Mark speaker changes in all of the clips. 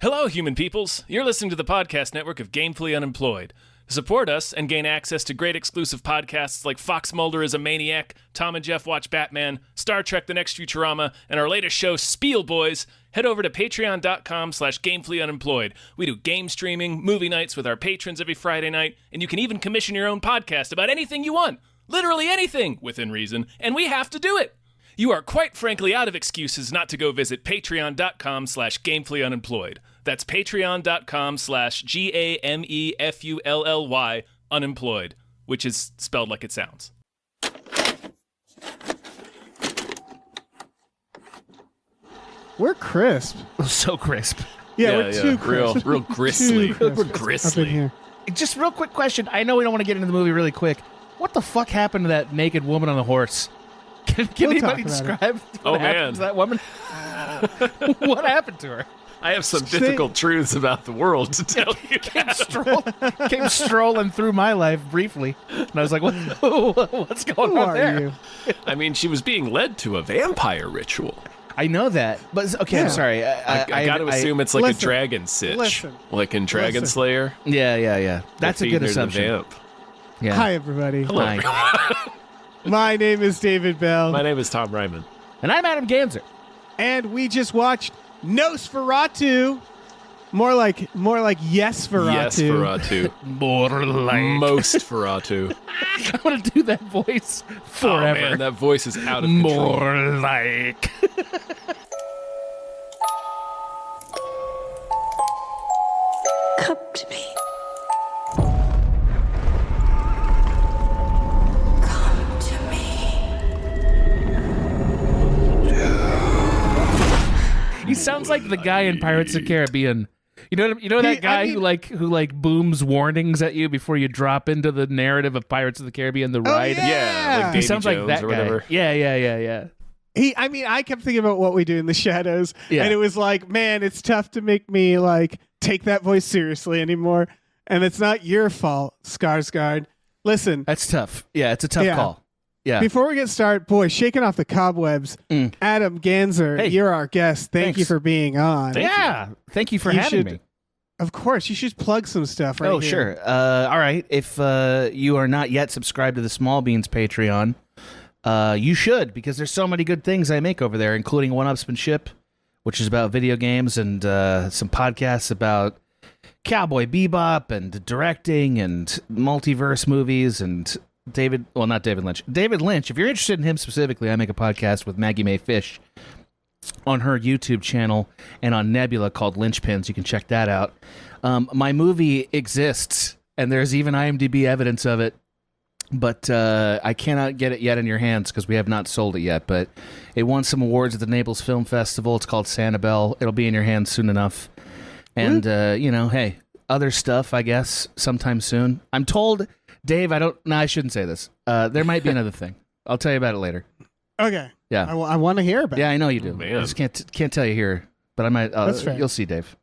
Speaker 1: Hello, human peoples. You're listening to the podcast network of Gamefully Unemployed. To support us and gain access to great exclusive podcasts like Fox Mulder is a Maniac, Tom and Jeff Watch Batman, Star Trek The Next Futurama, and our latest show, Spiel Boys, head over to patreon.com/gamefullyunemployed. We do game streaming, movie nights with our patrons every Friday night, and you can even commission your own podcast about anything you want. Literally anything, within reason, and we have to do it. You are quite frankly out of excuses not to go visit patreon.com/gamefullyunemployed. That's patreon.com/GAMEFULLY unemployed, which is spelled like it sounds.
Speaker 2: We're crisp.
Speaker 3: So crisp.
Speaker 2: Yeah, we're too crisp.
Speaker 1: Real gristly.
Speaker 2: Too crisp
Speaker 1: We're
Speaker 2: up in
Speaker 1: gristly.
Speaker 2: here.
Speaker 3: Just real quick question. I know we don't want to get into the movie really quick. What the fuck happened to that naked woman on the horse? Can
Speaker 2: We'll
Speaker 3: anybody
Speaker 2: talk about
Speaker 3: describe what happened to that woman? What happened to her?
Speaker 1: I have some difficult truths about the world to tell you.
Speaker 3: Came strolling through my life briefly, and I was like, what's going
Speaker 2: Who
Speaker 3: on
Speaker 2: are
Speaker 3: there?
Speaker 2: you?
Speaker 1: I mean, she was being led to a vampire ritual.
Speaker 3: I know that, but okay, I'm
Speaker 2: Yeah.
Speaker 3: sorry.
Speaker 1: I got to assume it's like
Speaker 2: Listen,
Speaker 1: a dragon sitch.
Speaker 2: listen,
Speaker 1: like in Dragon
Speaker 2: listen.
Speaker 1: Slayer.
Speaker 3: Yeah. That's a
Speaker 1: They're
Speaker 3: good
Speaker 1: feeding her the
Speaker 3: assumption.
Speaker 1: vamp.
Speaker 3: Yeah.
Speaker 2: Hi, everybody.
Speaker 1: Hello.
Speaker 3: Hi.
Speaker 2: My name is David Bell,
Speaker 1: My name is Tom Ryman.
Speaker 3: And I'm Adam Ganzer.
Speaker 2: and we just watched Nosferatu. More like Yes-Feratu.
Speaker 1: Yes, Feratu.
Speaker 3: More like.
Speaker 1: Most Feratu.
Speaker 3: I want to do that voice
Speaker 1: Oh,
Speaker 3: forever.
Speaker 1: man, that voice is out of control.
Speaker 3: More like.
Speaker 4: Come to me. Come to me.
Speaker 3: He sounds like the guy in Pirates of the Caribbean. You know that guy who booms warnings at you before you drop into the narrative of Pirates of the Caribbean, the ride.
Speaker 2: yeah.
Speaker 1: Yeah, like
Speaker 3: He
Speaker 1: Davy
Speaker 3: sounds
Speaker 1: Jones
Speaker 3: like that
Speaker 1: or
Speaker 3: guy.
Speaker 1: whatever.
Speaker 3: Yeah.
Speaker 2: I kept thinking about What We Do in the Shadows,
Speaker 3: Yeah.
Speaker 2: and it was like, man, it's tough to make me like take that voice seriously anymore. And it's not your fault, Skarsgård. Listen,
Speaker 3: That's tough. Yeah, it's a tough
Speaker 2: Yeah.
Speaker 3: call. Yeah.
Speaker 2: before we get started, boy, shaking off the cobwebs, Adam Ganzer,
Speaker 3: Hey.
Speaker 2: you're our guest. Thank
Speaker 3: Thanks.
Speaker 2: you for being on.
Speaker 3: Thank you for
Speaker 2: You
Speaker 3: having
Speaker 2: should-
Speaker 3: me.
Speaker 2: Of course, you should plug some stuff right
Speaker 3: Oh,
Speaker 2: here.
Speaker 3: sure. All right. If you are not yet subscribed to the Small Beans Patreon, you should, because there's so many good things I make over there, including One-Upsmanship, which is about video games, and some podcasts about Cowboy Bebop and directing and multiverse movies and David Lynch. If you're interested in him specifically, I make a podcast with Maggie Mae Fish on her YouTube channel and on Nebula called Lynchpins. You can check that out. My movie exists, and there's even IMDb evidence of it, but I cannot get it yet in your hands because we have not sold it yet. But it won some awards at the Naples Film Festival. It's called Sanibel. It'll be in your hands soon enough. And, hey, other stuff, I guess, sometime soon. I'm told, Dave, I shouldn't say this. There might be another thing. I'll tell you about it later.
Speaker 2: Okay.
Speaker 3: Yeah.
Speaker 2: I want to hear about it.
Speaker 3: Yeah, I know you do.
Speaker 1: man.
Speaker 3: I just can't tell you here, but I might.
Speaker 2: That's fair.
Speaker 3: You'll see, Dave.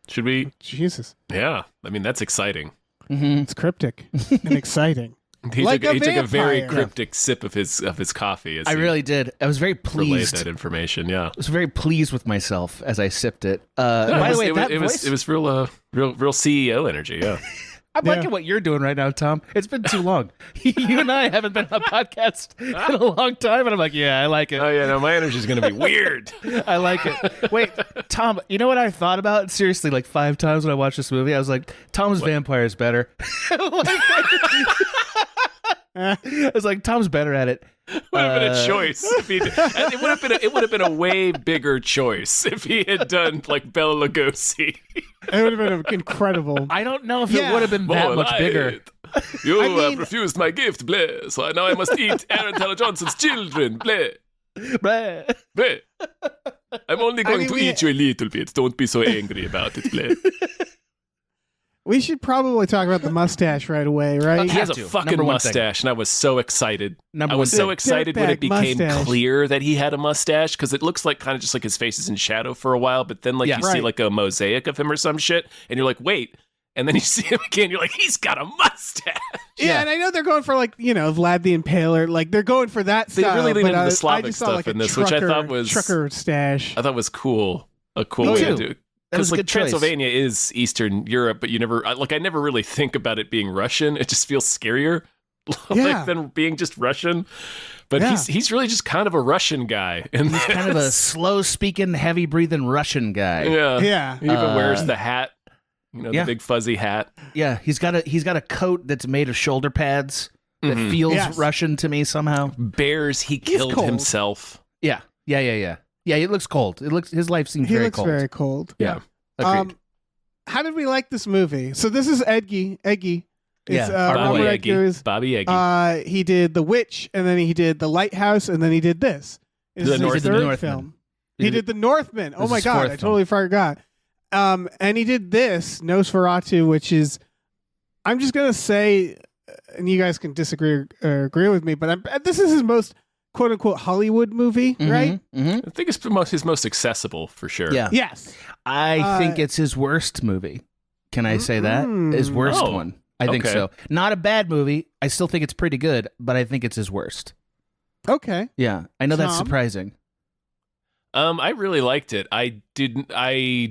Speaker 1: Should we?
Speaker 2: Jesus.
Speaker 1: Yeah. I mean, that's exciting.
Speaker 2: It's cryptic and exciting.
Speaker 1: He
Speaker 2: Like
Speaker 1: took
Speaker 2: a
Speaker 1: a very
Speaker 2: vampire.
Speaker 1: cryptic sip of his coffee. As
Speaker 3: I
Speaker 1: he
Speaker 3: really did. I was very
Speaker 1: relayed
Speaker 3: pleased.
Speaker 1: that information. Yeah.
Speaker 3: I was very pleased with myself as I sipped it. By the way, that voice.
Speaker 1: It was real CEO energy. Yeah.
Speaker 3: I'm liking what you're doing right now, Tom. It's been too long. You and I haven't been on a podcast in a long time, and I'm like, yeah, I like it.
Speaker 1: Oh yeah, no, my energy's gonna be weird.
Speaker 3: I like it. Wait, Tom, you know what I thought about? Seriously, like 5 times when I watched this movie, I was like, Tom's vampire is better. I was like, Tom's better at it.
Speaker 1: Would have been a choice. If he, it would have been a way bigger choice if he had done like Bela Lugosi.
Speaker 2: It would have been incredible.
Speaker 3: I don't know if
Speaker 2: Yeah.
Speaker 3: it would have been that
Speaker 1: More
Speaker 3: much
Speaker 1: light.
Speaker 3: bigger.
Speaker 1: You
Speaker 2: I mean-
Speaker 1: have refused my gift, bleh. So now I must eat Aaron Taylor Johnson's children, bleh.
Speaker 3: Bleh.
Speaker 1: Bleh. I'm only going
Speaker 2: mean,
Speaker 1: to
Speaker 2: we-
Speaker 1: eat you a little bit. Don't be so angry about it, bleh.
Speaker 2: We should probably talk about the mustache right away, right?
Speaker 1: He has a
Speaker 3: to.
Speaker 1: fucking
Speaker 3: Number one thing.
Speaker 1: mustache, and I was so excited.
Speaker 3: Number
Speaker 1: I was
Speaker 3: one
Speaker 1: so
Speaker 3: thing.
Speaker 1: excited when it
Speaker 2: Dirtbag
Speaker 1: became
Speaker 2: mustache.
Speaker 1: clear that he had a mustache, because it looks like kind of just like his face is in shadow for a while, but then like
Speaker 3: Yeah.
Speaker 1: you see
Speaker 2: Right.
Speaker 1: like a mosaic of him or some shit, and you're like, wait. And then you see him again, you're like, he's got a mustache.
Speaker 2: Yeah, and I know they're going for like, Vlad the Impaler. Like they're going for that
Speaker 1: They
Speaker 2: style.
Speaker 1: really lean
Speaker 2: but
Speaker 1: into the
Speaker 2: I
Speaker 1: Slavic
Speaker 2: just saw,
Speaker 1: stuff
Speaker 2: like, a
Speaker 1: in this, which I thought
Speaker 2: trucker-
Speaker 1: was-
Speaker 2: trucker stash.
Speaker 1: I thought was cool. A cool
Speaker 3: Me
Speaker 1: way
Speaker 3: too.
Speaker 1: to do it.
Speaker 3: was a
Speaker 1: like
Speaker 3: good choice.
Speaker 1: Transylvania is Eastern Europe, but I never really think about it being Russian. It just feels scarier
Speaker 2: Yeah.
Speaker 1: than being just Russian. But
Speaker 2: Yeah.
Speaker 1: he's really just kind of a Russian guy. And
Speaker 3: He's kind of a slow-speaking, heavy-breathing Russian guy.
Speaker 1: yeah.
Speaker 2: Yeah.
Speaker 1: He even wears the hat,
Speaker 3: yeah.
Speaker 1: the big fuzzy hat.
Speaker 3: Yeah, he's got a coat that's made of shoulder pads that feels
Speaker 2: Yes.
Speaker 3: Russian to me somehow.
Speaker 1: Bears he killed
Speaker 2: cold.
Speaker 1: himself.
Speaker 3: Yeah. Yeah, it looks cold. His life seems
Speaker 2: He
Speaker 3: very
Speaker 2: looks
Speaker 3: cold.
Speaker 2: very cold.
Speaker 1: Yeah.
Speaker 3: Agreed.
Speaker 2: How did we like this movie? So this is Eggy. It's
Speaker 3: Yeah,
Speaker 1: Bobby
Speaker 2: Robert
Speaker 1: Eggy.
Speaker 2: Eggers.
Speaker 1: Bobby Eggy.
Speaker 2: He did The Witch, and then he did The Lighthouse, and then he did this. This
Speaker 1: The
Speaker 2: is his
Speaker 1: Northman.
Speaker 2: third
Speaker 3: Northman.
Speaker 2: film. He did The Northman. Oh
Speaker 3: This
Speaker 2: my
Speaker 3: is
Speaker 2: god,
Speaker 3: fourth
Speaker 2: I totally forgot. And he did this Nosferatu, which is, I'm just gonna say, and you guys can disagree or agree with me, but this is his most quote unquote Hollywood movie, right?
Speaker 3: Mm-hmm.
Speaker 1: I think it's his most accessible for sure.
Speaker 3: Yeah.
Speaker 2: Yes.
Speaker 3: I think it's his worst movie. Can I say that? His worst
Speaker 1: Oh,
Speaker 3: one. I think
Speaker 1: okay.
Speaker 3: so. Not a bad movie. I still think it's pretty good, but I think it's his worst.
Speaker 2: Okay.
Speaker 3: Yeah. I know that's
Speaker 2: Tom?
Speaker 3: surprising.
Speaker 1: I really liked it. I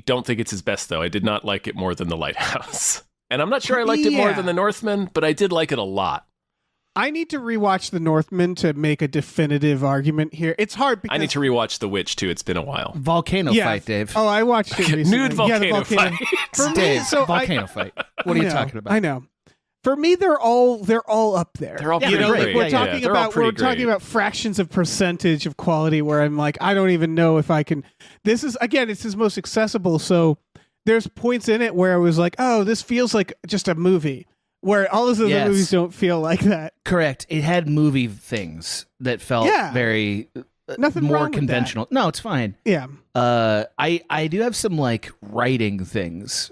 Speaker 1: don't think it's his best though. I did not like it more than The Lighthouse. And I'm not sure I liked it more
Speaker 2: Yeah.
Speaker 1: than The Northman, but I did like it a lot.
Speaker 2: I need to rewatch The Northman to make a definitive argument here. It's hard because
Speaker 1: I need to rewatch The Witch too. It's been a while.
Speaker 3: Volcano fight, Dave.
Speaker 2: Oh, I watched it recently.
Speaker 1: Nude
Speaker 2: Yeah, the
Speaker 1: volcano fight.
Speaker 2: For me,
Speaker 3: Dave,
Speaker 2: so
Speaker 3: volcano fight. What are
Speaker 2: I
Speaker 3: you
Speaker 2: know,
Speaker 3: talking about?
Speaker 2: I know. For me, they're all up there.
Speaker 1: They're all
Speaker 3: Yeah,
Speaker 1: pretty
Speaker 3: they're
Speaker 1: great.
Speaker 3: great.
Speaker 2: We're
Speaker 3: Yeah,
Speaker 2: talking
Speaker 1: they're all
Speaker 2: about
Speaker 1: pretty
Speaker 2: talking
Speaker 1: great.
Speaker 2: about fractions of percentage of quality where I'm like, I don't even know if I can. This is again, it's his most accessible. So there's points in it where I was like, oh, this feels like just a movie. Where all those other
Speaker 3: Yes.
Speaker 2: movies don't feel like that.
Speaker 3: Correct. It had movie things that felt
Speaker 2: Yeah.
Speaker 3: very
Speaker 2: Nothing
Speaker 3: more
Speaker 2: wrong with that.
Speaker 3: conventional. No, it's fine.
Speaker 2: Yeah.
Speaker 3: I do have some like writing things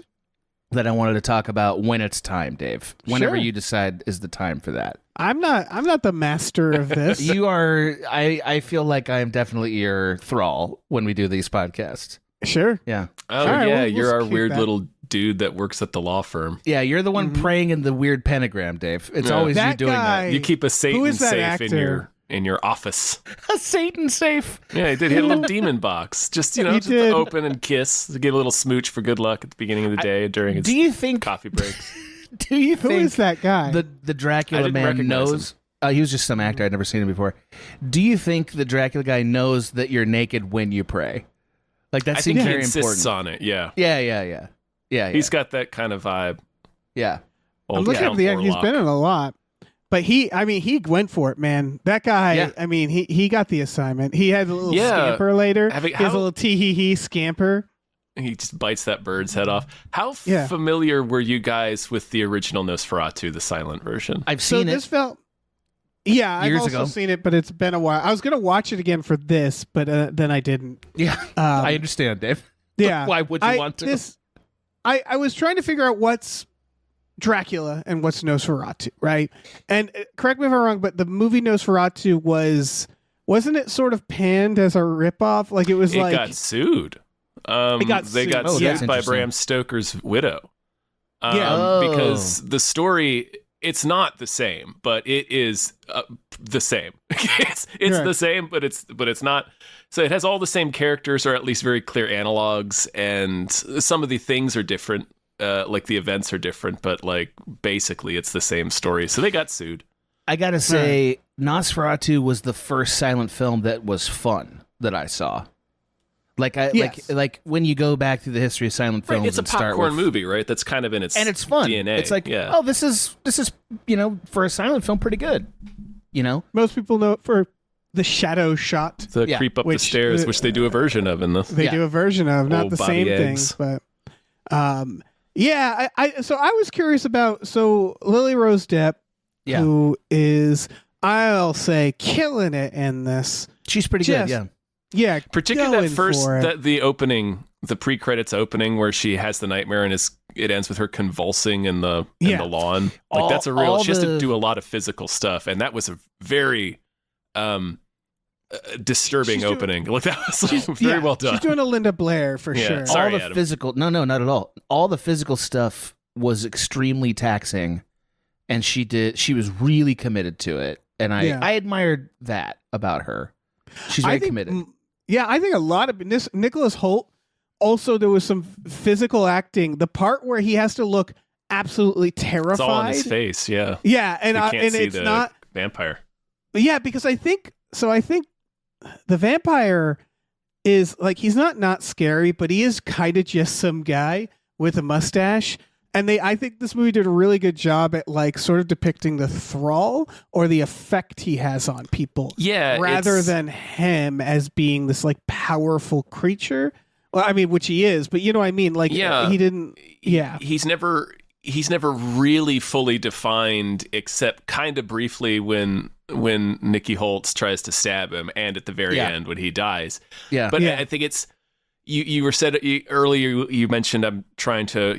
Speaker 3: that I wanted to talk about when it's time, Dave. Whenever
Speaker 2: Sure.
Speaker 3: you decide is the time for that.
Speaker 2: I'm not the master of this.
Speaker 3: You are. I feel like I am definitely your thrall when we do these podcasts.
Speaker 2: Sure.
Speaker 3: Yeah.
Speaker 1: Oh
Speaker 2: All right,
Speaker 1: yeah,
Speaker 2: we'll
Speaker 1: you're our
Speaker 2: keep
Speaker 1: weird
Speaker 2: that.
Speaker 1: little dude that works at the law firm.
Speaker 3: Yeah, you're the one praying in the weird pentagram, Dave. It's
Speaker 1: Yeah.
Speaker 3: always you
Speaker 2: That
Speaker 3: doing
Speaker 2: guy-
Speaker 1: You keep a Satan
Speaker 2: is that
Speaker 1: safe
Speaker 2: actor?
Speaker 1: in your office.
Speaker 3: that. A Satan safe.
Speaker 1: Yeah, he did. He had a little demon box. Just
Speaker 2: He
Speaker 1: just
Speaker 2: did.
Speaker 1: to open and kiss, to get a little smooch for good luck at the beginning of the day during his
Speaker 3: Do you think?
Speaker 1: coffee breaks.
Speaker 3: Do you
Speaker 2: Who
Speaker 3: think
Speaker 2: is that guy?
Speaker 3: the Dracula
Speaker 1: I didn't
Speaker 3: man
Speaker 1: recognize
Speaker 3: knows? He was just some actor. I'd never seen him before. Do you think the Dracula guy knows that you're naked when you pray? Like that
Speaker 1: I
Speaker 3: seems
Speaker 1: think he
Speaker 3: very
Speaker 1: insists
Speaker 3: important.
Speaker 1: on it. Yeah,
Speaker 3: Yeah.
Speaker 1: he's got that kind of vibe.
Speaker 3: yeah.
Speaker 2: I'm
Speaker 1: Old
Speaker 2: looking
Speaker 1: Count
Speaker 2: at the end. He's
Speaker 1: Orlok.
Speaker 2: been in a lot. But he went for it, man. That guy,
Speaker 3: Yeah.
Speaker 2: I mean, he got the assignment. He had a little
Speaker 1: Yeah.
Speaker 2: scamper later.
Speaker 1: Having-
Speaker 2: He has
Speaker 1: how-
Speaker 2: a little tee-hee-hee scamper.
Speaker 1: He just bites that bird's head off. How
Speaker 2: Yeah.
Speaker 1: familiar were you guys with the original Nosferatu, the silent version?
Speaker 3: I've
Speaker 2: So
Speaker 3: seen
Speaker 2: this
Speaker 3: it.
Speaker 2: felt... Yeah, I've
Speaker 3: Years
Speaker 2: also
Speaker 3: ago.
Speaker 2: seen it, but it's been a while. I was going to watch it again for this, but then I didn't.
Speaker 3: Yeah. I understand, Dave.
Speaker 2: Yeah.
Speaker 3: Why would you want to?
Speaker 2: I was trying to figure out what's Dracula and what's Nosferatu, right? And correct me if I'm wrong, but the movie Nosferatu wasn't it sort of panned as a ripoff? Like it was
Speaker 1: It
Speaker 2: like
Speaker 1: got sued.
Speaker 2: It got
Speaker 1: they
Speaker 2: sued.
Speaker 1: got
Speaker 3: Oh, that's
Speaker 1: sued by
Speaker 3: interesting.
Speaker 1: Bram Stoker's widow.
Speaker 2: Yeah.
Speaker 3: Oh.
Speaker 1: Because the story, it's not the same, but it is the same. it's
Speaker 2: Right.
Speaker 1: the same, but it's not. So it has all the same characters, or at least very clear analogs, and some of the things are different. Like the events are different, but like basically it's the same story. So they got sued.
Speaker 3: I gotta say, Nosferatu was the first silent film that was fun that I saw. Like
Speaker 2: Yes.
Speaker 3: like when you go back through the history of silent films,
Speaker 1: Right, it's a
Speaker 3: and start
Speaker 1: popcorn
Speaker 3: with-
Speaker 1: movie, right? That's kind of in its
Speaker 3: and it's fun.
Speaker 1: DNA.
Speaker 3: It's like,
Speaker 1: yeah.
Speaker 3: oh, this is for a silent film, pretty good.
Speaker 2: most people know it for the shadow shot.
Speaker 1: the
Speaker 3: yeah,
Speaker 1: creep up the
Speaker 2: which,
Speaker 1: stairs, which they do a version of in this.
Speaker 2: They
Speaker 3: Yeah.
Speaker 2: do a version of, not
Speaker 1: Old
Speaker 2: the
Speaker 1: Bobby
Speaker 2: same
Speaker 1: Eggs.
Speaker 2: thing, but yeah. So I was curious about Lily Rose Depp,
Speaker 3: Yeah.
Speaker 2: who is, I'll say, killing it in this.
Speaker 3: She's pretty
Speaker 2: Just-
Speaker 3: good. Yeah.
Speaker 2: Yeah,
Speaker 1: Particularly
Speaker 2: going
Speaker 1: that first,
Speaker 2: for it.
Speaker 1: the opening, the pre-credits opening, where she has the nightmare and it ends with her convulsing in the lawn. Like that's a real.
Speaker 3: all
Speaker 1: She has to
Speaker 3: the-
Speaker 1: do a lot of physical stuff, and that was a very disturbing
Speaker 2: She's doing-
Speaker 1: opening. Like that was very well done.
Speaker 2: She's doing a Linda Blair for
Speaker 1: Yeah,
Speaker 2: sure.
Speaker 1: sorry.
Speaker 3: all the
Speaker 1: Adam.
Speaker 3: physical not at all. All the physical stuff was extremely taxing, and she was really committed to it, and I admired that about her. She's very committed.
Speaker 2: Yeah, I think a lot of Nicholas Holt also there was some physical acting. The part where he has to look absolutely terrified.
Speaker 1: It's all on his face, yeah.
Speaker 2: Yeah, and
Speaker 1: You can't
Speaker 2: and
Speaker 1: see
Speaker 2: it's
Speaker 1: the
Speaker 2: not.
Speaker 1: vampire.
Speaker 2: Yeah, because I think the vampire is like he's not scary, but he is kind of just some guy with a mustache. And I think this movie did a really good job at like sort of depicting the thrall or the effect he has on people.
Speaker 1: Yeah,
Speaker 2: rather
Speaker 1: it's-
Speaker 2: than him as being this like powerful creature. Well, I mean, which he is, but you know what I mean? Like,
Speaker 1: Yeah.
Speaker 2: he didn't. Yeah.
Speaker 1: He's never really fully defined, except kind of briefly when Nicky Holtz tries to stab him, and at the very end when he dies.
Speaker 3: Yeah.
Speaker 1: But
Speaker 2: Yeah.
Speaker 1: I think it's you were said earlier. You mentioned I'm trying to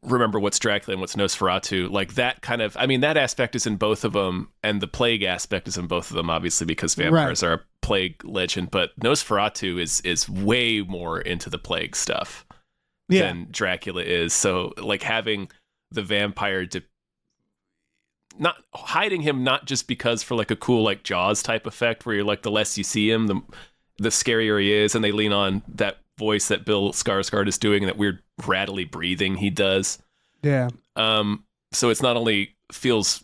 Speaker 1: remember what's Dracula and what's Nosferatu. Like that kind of. I mean, that aspect is in both of them, and the plague aspect is in both of them, obviously, because vampires are a plague legend. But Nosferatu is way more into the plague stuff than Dracula is. So like having the vampire not hiding him, not just because for like a cool like Jaws type effect where you're like the less you see him the scarier he is, and they lean on that voice that Bill Skarsgård is doing, that weird rattly breathing he does.
Speaker 2: Yeah.
Speaker 1: So it's not only feels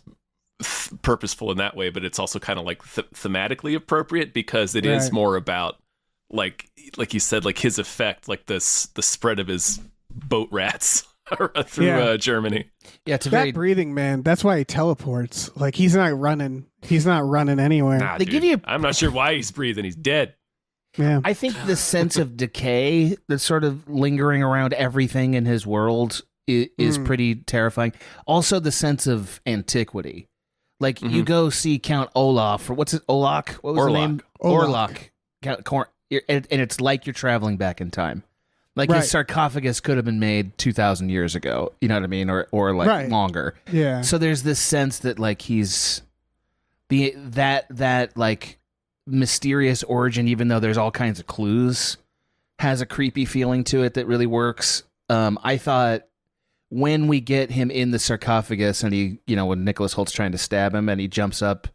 Speaker 1: purposeful in that way, but it's also kind of like thematically appropriate, because it is more about like you said, like his effect, like the spread of his boat rats through Germany.
Speaker 3: Yeah, it's a
Speaker 2: That
Speaker 3: very
Speaker 2: breathing, man. That's why he teleports. Like he's not running. He's not running anywhere.
Speaker 1: Nah,
Speaker 3: They
Speaker 1: dude,
Speaker 3: give you-
Speaker 1: I'm not sure why he's breathing. He's dead.
Speaker 2: Yeah.
Speaker 3: I think the sense of decay that's sort of lingering around everything in his world is pretty terrifying. Also, the sense of antiquity. Like, you go see Count Olaf, or what's it, Olak? What was the name?
Speaker 2: Orlok.
Speaker 3: And it's like you're traveling back in time. Like,
Speaker 2: Right.
Speaker 3: his sarcophagus could have been made 2,000 years ago. You know what I mean? Or like,
Speaker 2: Right.
Speaker 3: longer.
Speaker 2: Yeah.
Speaker 3: So there's this sense that, like, he's... that like mysterious origin, even though there's all kinds of clues, has a creepy feeling to it that really works. I thought when we get him in the sarcophagus and he, when Nicholas Holt's trying to stab him and he jumps up,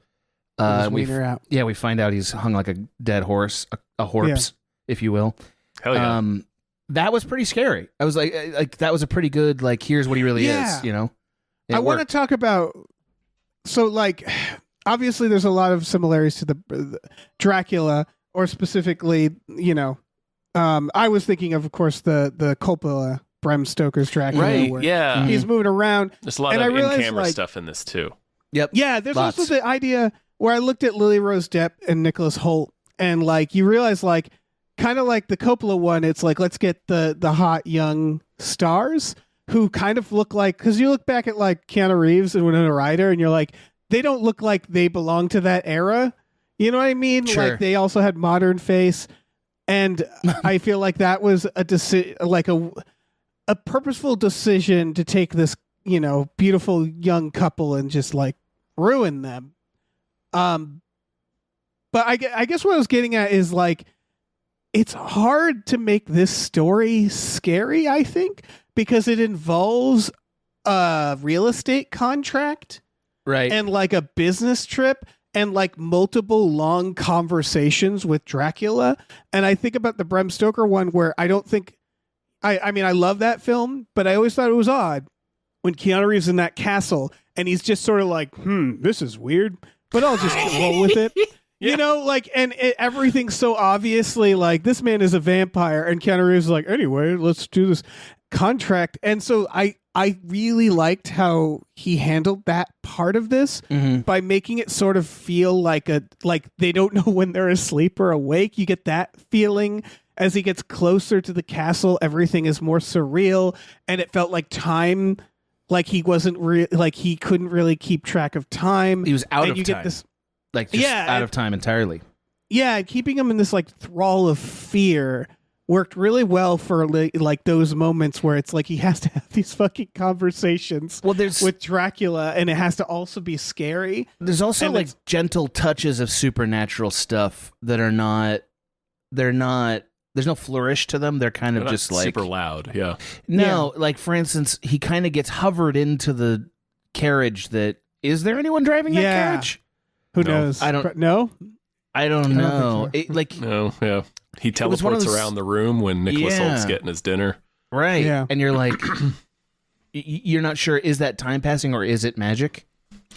Speaker 2: His
Speaker 3: we
Speaker 2: wiener out.
Speaker 3: find out he's hung like a dead horse, a horse, if you will.
Speaker 1: Hell yeah.
Speaker 3: That was pretty scary. I was like that was a pretty good, like, here's what he really is, It
Speaker 2: I want to
Speaker 3: worked.
Speaker 2: talk about. So, like, obviously, there's a lot of similarities to the Dracula, or specifically, I was thinking of course, the Coppola, Bram Stoker's Dracula.
Speaker 1: Right.
Speaker 2: Where
Speaker 1: Yeah.
Speaker 2: he's moving around.
Speaker 1: There's a lot
Speaker 2: And I
Speaker 1: of
Speaker 2: realized,
Speaker 1: in-camera
Speaker 2: like-
Speaker 1: stuff in this too.
Speaker 3: Yep.
Speaker 2: Yeah, there's
Speaker 3: Lots.
Speaker 2: also the idea where I looked at Lily Rose Depp and Nicholas Hoult, and like you realize, like, kind of like the Coppola one, it's like, let's get the hot young stars who kind of look like, because you look back at like Keanu Reeves and Winona Ryder, and you're like, they don't look like they belong to that era. You know what I mean?
Speaker 3: Sure.
Speaker 2: Like they also had modern face, and I feel like that was a purposeful decision to take this, beautiful young couple and just like ruin them. But I guess what I was getting at is like, it's hard to make this story scary, I think, because it involves a real estate contract
Speaker 3: Right.
Speaker 2: and like a business trip and like multiple long conversations with Dracula. And I think about the Bram Stoker one where I don't think, I mean, I love that film, but I always thought it was odd when Keanu Reeves in that castle and he's just sort of like, this is weird, but I'll just roll with it.
Speaker 1: Yeah.
Speaker 2: And everything's so obviously like, this man is a vampire, and Keanu Reeves is like, anyway, let's do this contract. And so I really liked how he handled that part of this by making it sort of feel like they don't know when they're asleep or awake. You get that feeling as he gets closer to the castle. Everything is more surreal, and it felt like time, like he wasn't like he couldn't really keep track of time.
Speaker 3: He was out
Speaker 2: and
Speaker 3: of
Speaker 2: you
Speaker 3: time.
Speaker 2: Get this,
Speaker 3: Like, just out of time entirely.
Speaker 2: yeah, keeping him in this like thrall of fear worked really well for like those moments where it's like he has to have these fucking conversations with Dracula, and it has to also be scary.
Speaker 3: There's also
Speaker 2: And
Speaker 3: like
Speaker 2: it's-
Speaker 3: gentle touches of supernatural stuff that are not. They're not. There's no flourish to them. They're kind of
Speaker 1: They're not
Speaker 3: just like
Speaker 1: super loud. Yeah.
Speaker 3: No, like for instance, he kind of gets hovered into the carriage. That is there anyone driving that
Speaker 2: Yeah.
Speaker 3: carriage?
Speaker 2: Who
Speaker 1: No.
Speaker 2: knows?
Speaker 3: I don't-
Speaker 2: No.
Speaker 3: I don't know. Like
Speaker 1: No, yeah. He
Speaker 3: was one of
Speaker 1: teleports
Speaker 3: those-
Speaker 1: around the room when Nicholas
Speaker 3: Yeah.
Speaker 1: Holt's getting his dinner.
Speaker 3: right,
Speaker 2: Yeah.
Speaker 3: and you're like, you're not sure, is that time passing or is it magic?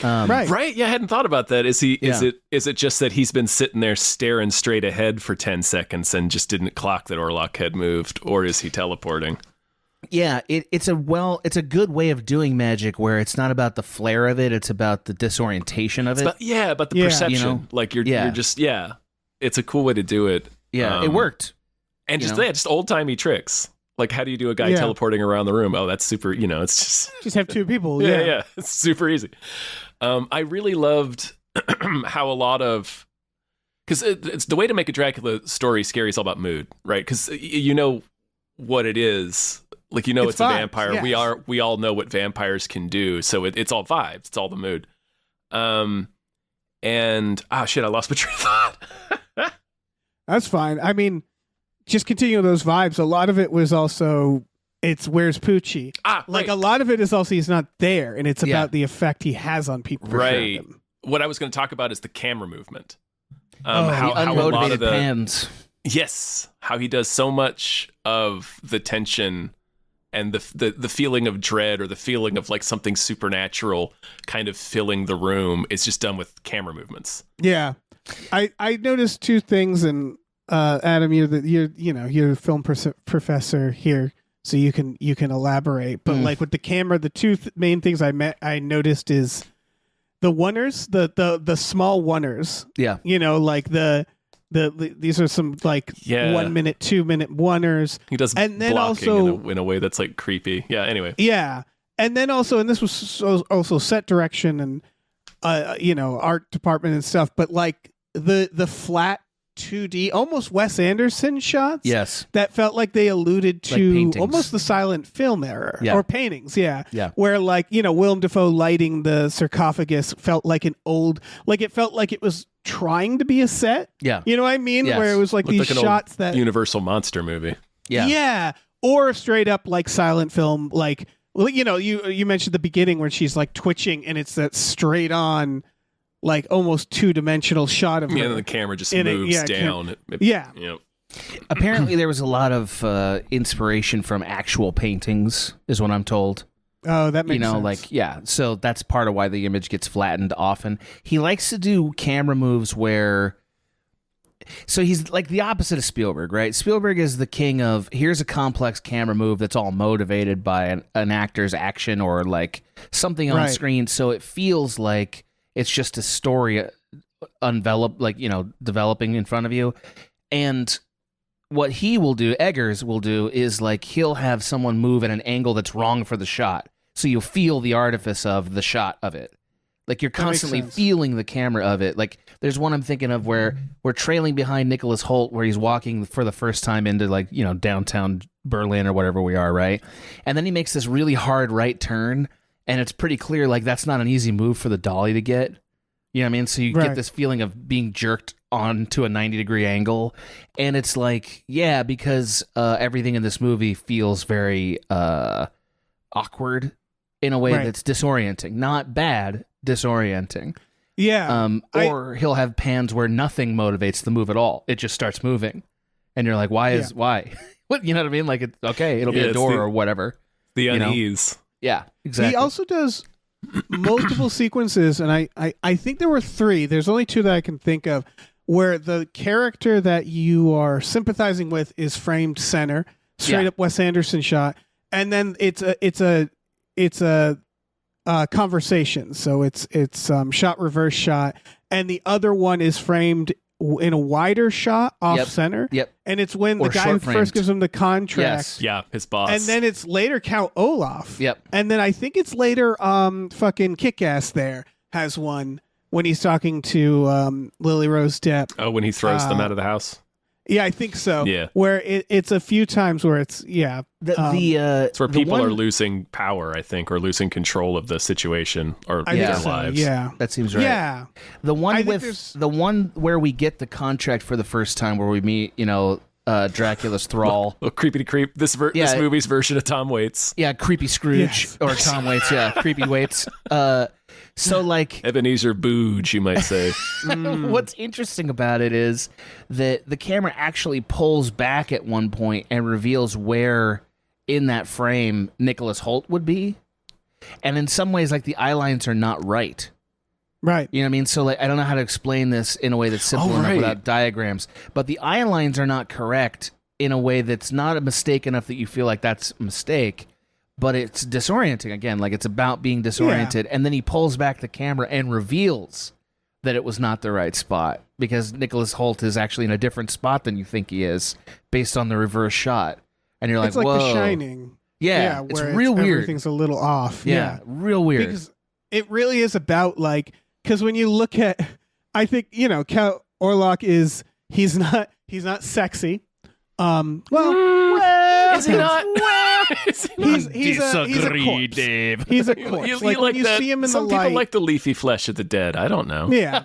Speaker 2: Right.
Speaker 1: Right? Yeah, I hadn't thought about that. Is
Speaker 3: Yeah.
Speaker 1: it just that he's been sitting there staring straight ahead for 10 seconds and just didn't clock that Orlok had moved, or is he teleporting?
Speaker 3: Yeah, it's a good way of doing magic where it's not about the flair of it, it's about the disorientation of it.
Speaker 1: But the
Speaker 2: Yeah.
Speaker 1: perception.
Speaker 3: You know?
Speaker 1: Like you're
Speaker 3: Yeah.
Speaker 1: just it's a cool way to do it.
Speaker 3: Yeah, it
Speaker 1: Um,
Speaker 3: worked.
Speaker 1: And
Speaker 3: you
Speaker 1: just
Speaker 3: know?
Speaker 1: just old-timey tricks. Like how do you do a guy
Speaker 2: Yeah.
Speaker 1: teleporting around the room? Oh, that's super, it's just
Speaker 2: Just have two people.
Speaker 1: yeah. It's super easy. I really loved how a lot of because it's the way to make a Dracula story scary is all about mood, right? Because you know what it is, like
Speaker 2: It's
Speaker 1: it's a
Speaker 2: vibes,
Speaker 1: vampire.
Speaker 2: yes.
Speaker 1: We all know what vampires can do, so it's all vibes. It's all the mood. And shit, I lost my train of thought.
Speaker 2: That's fine. I mean, just continuing those vibes. A lot of it was also it's where's Poochie. Like a lot of it is also he's not there, and it's
Speaker 3: Yeah.
Speaker 2: about the effect he has on people.
Speaker 1: Right. What I was going to talk about is the camera movement.
Speaker 2: Oh,
Speaker 3: The
Speaker 1: how a lot
Speaker 3: unmotivated
Speaker 1: of the
Speaker 3: pans.
Speaker 1: yes, how he does so much of the tension and the feeling of dread or the feeling of like something supernatural kind of filling the room is just done with camera movements.
Speaker 2: Yeah, I noticed two things, and Adam, you're a film professor here, so you can elaborate. But like with the camera, the two main things I noticed is the oneers, the small oneers.
Speaker 3: Yeah.
Speaker 2: Like the these are some like 1 minute, 2 minute oneers.
Speaker 1: He does
Speaker 2: And then
Speaker 1: blocking
Speaker 2: also-
Speaker 1: in a way that's like creepy. Yeah, anyway.
Speaker 2: Yeah, and then also, and this was also set direction and art department and stuff. But like the flat 2D, almost Wes Anderson shots.
Speaker 3: Yes.
Speaker 2: That felt like they alluded
Speaker 3: Like
Speaker 2: to
Speaker 3: paintings.
Speaker 2: almost the silent film era
Speaker 3: Yeah.
Speaker 2: or paintings. Yeah.
Speaker 3: Yeah.
Speaker 2: Where like, Willem Dafoe lighting the sarcophagus felt like it felt like it was trying to be a set.
Speaker 3: Yeah.
Speaker 2: You know what I mean?
Speaker 3: Yes.
Speaker 2: Where it was like
Speaker 1: Looked
Speaker 2: these
Speaker 1: like an
Speaker 2: shots
Speaker 1: old
Speaker 2: that
Speaker 1: Universal monster movie.
Speaker 3: Yeah.
Speaker 2: yeah, or straight up like silent film, like you mentioned the beginning where she's like twitching and it's that straight on, like almost 2-dimensional shot of her.
Speaker 1: Yeah, and the camera just
Speaker 2: In it,
Speaker 1: moves
Speaker 2: yeah,
Speaker 1: down.
Speaker 2: Yeah.
Speaker 3: Apparently there was a lot of inspiration from actual paintings, is what I'm told.
Speaker 2: Oh, that makes sense.
Speaker 3: like, yeah. So that's part of why the image gets flattened often. He likes to do camera moves where. So he's like the opposite of Spielberg, right? Spielberg is the king of here's a complex camera move that's all motivated by an actor's action or like something on
Speaker 2: Right.
Speaker 3: screen. So it feels like it's just a story developing in front of you. And what he will do, Eggers will do, is like he'll have someone move at an angle that's wrong for the shot. So you feel the artifice of the shot of it. Like you're
Speaker 2: That makes
Speaker 3: constantly
Speaker 2: sense.
Speaker 3: feeling the camera of it. Like there's one I'm thinking of where we're trailing behind Nicholas Holt where he's walking for the first time into downtown Berlin or whatever we are, right? And then he makes this really hard right turn and it's pretty clear like that's not an easy move for the dolly to get. You know what I mean? So you
Speaker 2: Right.
Speaker 3: get this feeling of being jerked onto a 90-degree angle. And it's like, yeah, because everything in this movie feels very awkward in a way
Speaker 2: Right.
Speaker 3: that's disorienting. Not bad, disorienting.
Speaker 2: Yeah.
Speaker 3: Or he'll have pans where nothing motivates the move at all. It just starts moving. And you're like, why? What, you know what I mean? Like, it'll be
Speaker 1: Yeah,
Speaker 3: a
Speaker 1: it's
Speaker 3: door
Speaker 1: the-
Speaker 3: or whatever.
Speaker 1: The
Speaker 3: You know?
Speaker 1: unease.
Speaker 3: Yeah, exactly.
Speaker 2: He also does multiple sequences, and I think there were 3. There's only 2 that I can think of, where the character that you are sympathizing with is framed center, straight
Speaker 3: Yeah.
Speaker 2: up Wes Anderson shot, and then it's a conversation. So it's shot reverse shot, and the other one is framed in a wider shot off
Speaker 3: Yep.
Speaker 2: center.
Speaker 3: Yep.
Speaker 2: And it's when the
Speaker 3: Or
Speaker 2: guy who
Speaker 3: short-framed.
Speaker 2: first gives him the contract.
Speaker 3: Yes.
Speaker 1: Yeah, his boss.
Speaker 2: And then it's later Count Olaf.
Speaker 3: Yep.
Speaker 2: And then I think it's later fucking Kick-Ass there has one when he's talking to Lily Rose Depp.
Speaker 1: when he throws them out of the house.
Speaker 2: Yeah, I think so.
Speaker 1: Yeah.
Speaker 2: Where it's a few times where it's
Speaker 1: It's where
Speaker 3: the
Speaker 1: people
Speaker 3: one-
Speaker 1: are losing power, I think, or losing control of the situation or
Speaker 2: I
Speaker 3: Yeah.
Speaker 1: their
Speaker 2: think so,
Speaker 1: lives.
Speaker 2: yeah.
Speaker 3: That seems right.
Speaker 2: Yeah.
Speaker 3: The
Speaker 2: I
Speaker 3: one
Speaker 2: think
Speaker 3: with
Speaker 2: there's-
Speaker 3: the one where we get the contract for the first time, where we meet, Dracula's thrall.
Speaker 1: Well, creepy to creep. This
Speaker 3: Yeah.
Speaker 1: movie's version of Tom Waits.
Speaker 3: Yeah, creepy Scrooge
Speaker 2: Yes.
Speaker 3: or Tom Waits. Yeah, creepy Waits. So, like,
Speaker 1: Ebenezer Booge, you might say.
Speaker 3: what's interesting about it is that the camera actually pulls back at one point and reveals where in that frame Nicholas Hoult would be. And in some ways, like, the eye lines are not right.
Speaker 2: Right.
Speaker 3: You know what I mean? So, like, I don't know how to explain this in a way that's simple enough without diagrams. But the eye lines are not correct in a way that's not a mistake enough that you feel like that's a mistake. But it's disorienting again, like it's about being disoriented, and then he pulls back the camera and reveals that it was not the right spot because Nicholas Hoult is actually in a different spot than you think he is, based on the reverse shot. And you're like,
Speaker 2: it's like
Speaker 3: whoa.
Speaker 2: The Shining.
Speaker 3: Yeah, it's
Speaker 2: where
Speaker 3: real weird.
Speaker 2: Everything's a little off.
Speaker 3: Yeah, real weird.
Speaker 2: Because it really is about like, because when you look at, I think Count Orlok he's not sexy.
Speaker 1: Is he not?
Speaker 2: He's a corpse.
Speaker 3: Dave.
Speaker 2: He's a corpse.
Speaker 1: You
Speaker 2: like when you
Speaker 1: that.
Speaker 2: see him in
Speaker 1: Some
Speaker 2: the light.
Speaker 1: people like the leafy flesh of the dead. I don't know.
Speaker 2: Yeah.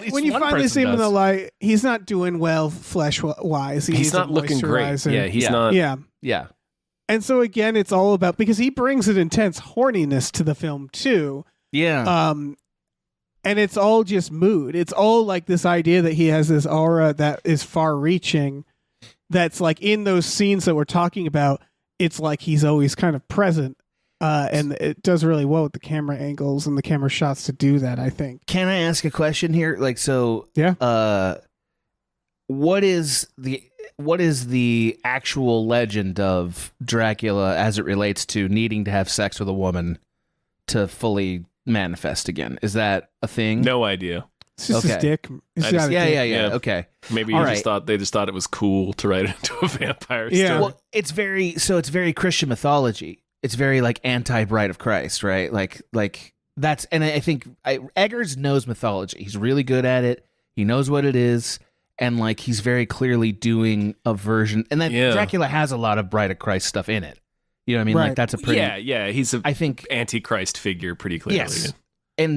Speaker 2: When you
Speaker 3: one
Speaker 2: finally
Speaker 3: person
Speaker 2: see him in
Speaker 3: does.
Speaker 2: the light, he's not doing well flesh wise.
Speaker 1: He's not looking great. Yeah, he's not.
Speaker 2: Yeah.
Speaker 3: Yeah.
Speaker 2: And so again, it's all about, because he brings an intense horniness to the film too.
Speaker 3: Yeah.
Speaker 2: And it's all just mood. It's all like this idea that he has this aura that is far reaching. That's like in those scenes that we're talking about, it's like he's always kind of present. And it does really well with the camera angles and the camera shots to do that, I think.
Speaker 3: Can I ask a question here? Like, so,
Speaker 2: Yeah.
Speaker 3: What is the actual legend of Dracula as it relates to needing to have sex with a woman to fully manifest again? Is that a thing?
Speaker 1: No idea.
Speaker 2: It's just his
Speaker 3: Okay.
Speaker 2: dick. He's got a dick.
Speaker 3: Yeah.
Speaker 1: Yeah.
Speaker 3: Okay.
Speaker 1: Maybe
Speaker 3: All
Speaker 1: you
Speaker 3: right.
Speaker 1: they just thought it was cool to write it into a vampire
Speaker 2: Yeah.
Speaker 1: story.
Speaker 3: Well, it's very Christian mythology. It's very like anti-Bride of Christ, right? Like that's, and I think Eggers knows mythology. He's really good at it. He knows what it is, and like he's very clearly doing a version. And then Dracula has a lot of Bride of Christ stuff in it. You know what I mean?
Speaker 2: Right.
Speaker 3: Like that's a pretty
Speaker 1: yeah. He's
Speaker 3: I think
Speaker 1: antichrist figure pretty clearly.
Speaker 3: yes.
Speaker 2: Yeah.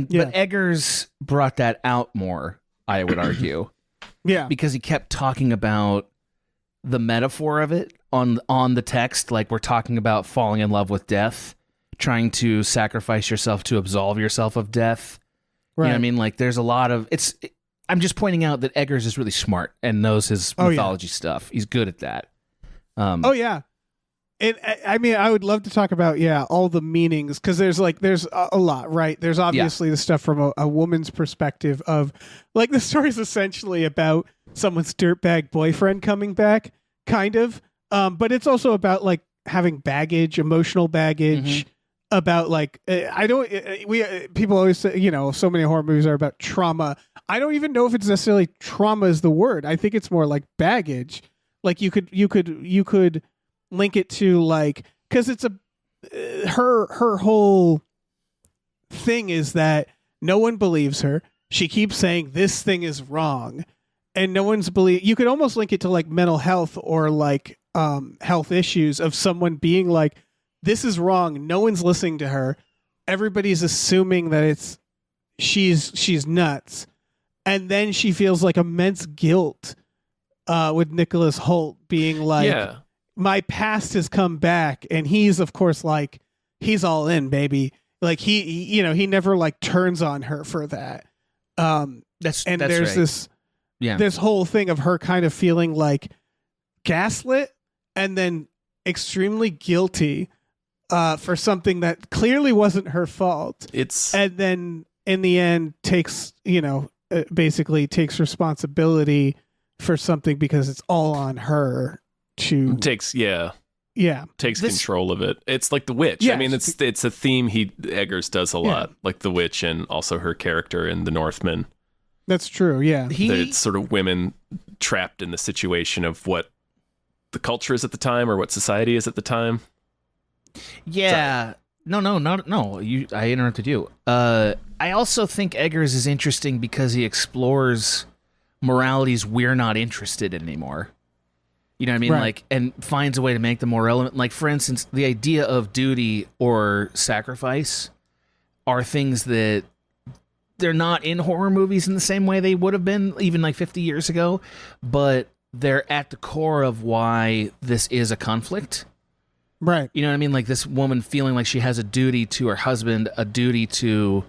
Speaker 3: But Eggers brought that out more, I would argue.
Speaker 2: Yeah.
Speaker 3: Because he kept talking about the metaphor of it on the text, like we're talking about falling in love with death, trying to sacrifice yourself to absolve yourself of death.
Speaker 2: Right.
Speaker 3: You know what I mean? Like there's a lot of I'm just pointing out that Eggers is really smart and knows his mythology stuff. He's good at that.
Speaker 2: Oh yeah. And I mean, I would love to talk about all the meanings, because there's a lot, right? There's obviously the stuff from a woman's perspective of like the story's essentially about someone's dirtbag boyfriend coming back, kind of. But it's also about like having baggage, emotional baggage. About like people always say, so many horror movies are about trauma. I don't even know if it's necessarily trauma is the word. I think it's more like baggage. Like you could link it to like, because it's her whole thing is that no one believes her. She keeps saying this thing is wrong, and no one's you could almost link it to like mental health or like health issues of someone being like, this is wrong. No one's listening to her. Everybody's assuming that she's nuts, and then she feels like immense guilt with Nicholas Hoult being like, my past has come back, and he's of course like he's all in, baby. Like he never like turns on her for that. There's
Speaker 3: right.
Speaker 2: this whole thing of her kind of feeling like gaslit and then extremely guilty for something that clearly wasn't her fault. And then in the end takes basically takes responsibility for something because it's all on her. Takes
Speaker 1: control of it. It's like the witch.
Speaker 2: Yes.
Speaker 1: I mean, it's a theme Eggers does a lot, like the witch and also her character in The Northman.
Speaker 2: That's true. Yeah,
Speaker 1: it's sort of women trapped in the situation of what the culture is at the time or what society is at the time.
Speaker 3: Yeah. Sorry. No. I interrupted you. I also think Eggers is interesting because he explores moralities we're not interested in anymore. You know what I mean?
Speaker 2: Right.
Speaker 3: Like, and finds a way to make them more relevant. Like, for instance, the idea of duty or sacrifice are things that they're not in horror movies in the same way they would have been even like 50 years ago, but they're at the core of why this is a conflict.
Speaker 2: Right.
Speaker 3: You know what I mean? Like this woman feeling like she has a duty to her husband, a duty to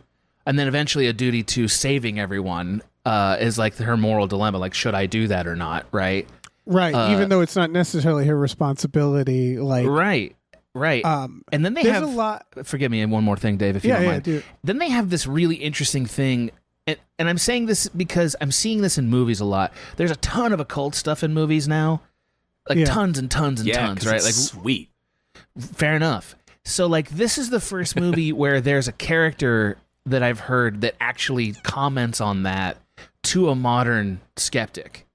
Speaker 3: and then eventually a duty to saving everyone is like her moral dilemma. Like, should I do that or not? Right.
Speaker 2: Right. Even though it's not necessarily her responsibility. Like,
Speaker 3: right. And then they
Speaker 2: there's
Speaker 3: have
Speaker 2: a lot.
Speaker 3: Forgive me, and one more thing, Dave, if you don't mind.
Speaker 2: Dude.
Speaker 3: Then they have this really interesting thing, and I'm saying this because I'm seeing this in movies a lot. There's a ton of occult stuff in movies now, like tons and tons and tons, right? Like
Speaker 1: sweet.
Speaker 3: Fair enough. So like this is the first movie where there's a character that I've heard that actually comments on that to a modern skeptic.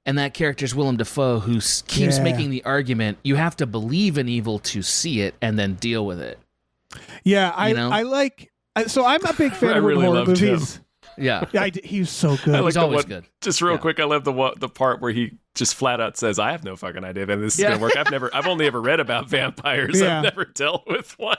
Speaker 3: And that character is Willem Dafoe, who keeps making the argument, you have to believe in evil to see it and then deal with it.
Speaker 2: Yeah, I like... So I'm a big fan of
Speaker 1: really
Speaker 2: horror
Speaker 1: loved
Speaker 2: movies.
Speaker 1: him.
Speaker 3: Yeah.
Speaker 2: He was so good.
Speaker 3: He's always good.
Speaker 1: Just real quick, I love the part where he just flat out says, I have no fucking idea that this is going to work. I've only ever read about vampires.
Speaker 2: Yeah.
Speaker 1: I've never dealt with one.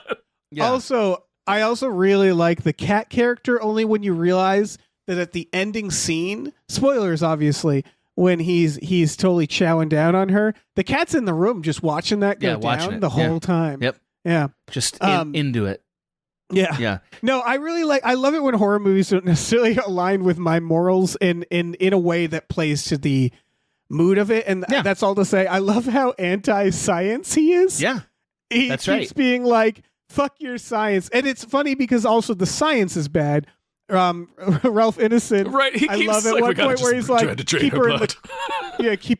Speaker 3: Yeah.
Speaker 2: Also, I also really like the cat character only when you realize that at the ending scene, spoilers obviously, when he's totally chowing down on her, the cat's in the room just watching that go down the whole time.
Speaker 3: Yep.
Speaker 2: Yeah.
Speaker 3: Just into it.
Speaker 2: Yeah.
Speaker 3: Yeah.
Speaker 2: No, I love it when horror movies don't necessarily align with my morals in a way that plays to the mood of it. And that's all to say. I love how anti-science he is.
Speaker 3: Yeah.
Speaker 2: He keeps being like, fuck your science. And it's funny because also the science is bad. Ralph Innocent.
Speaker 1: Right.
Speaker 2: I love it. One point where he's like, keep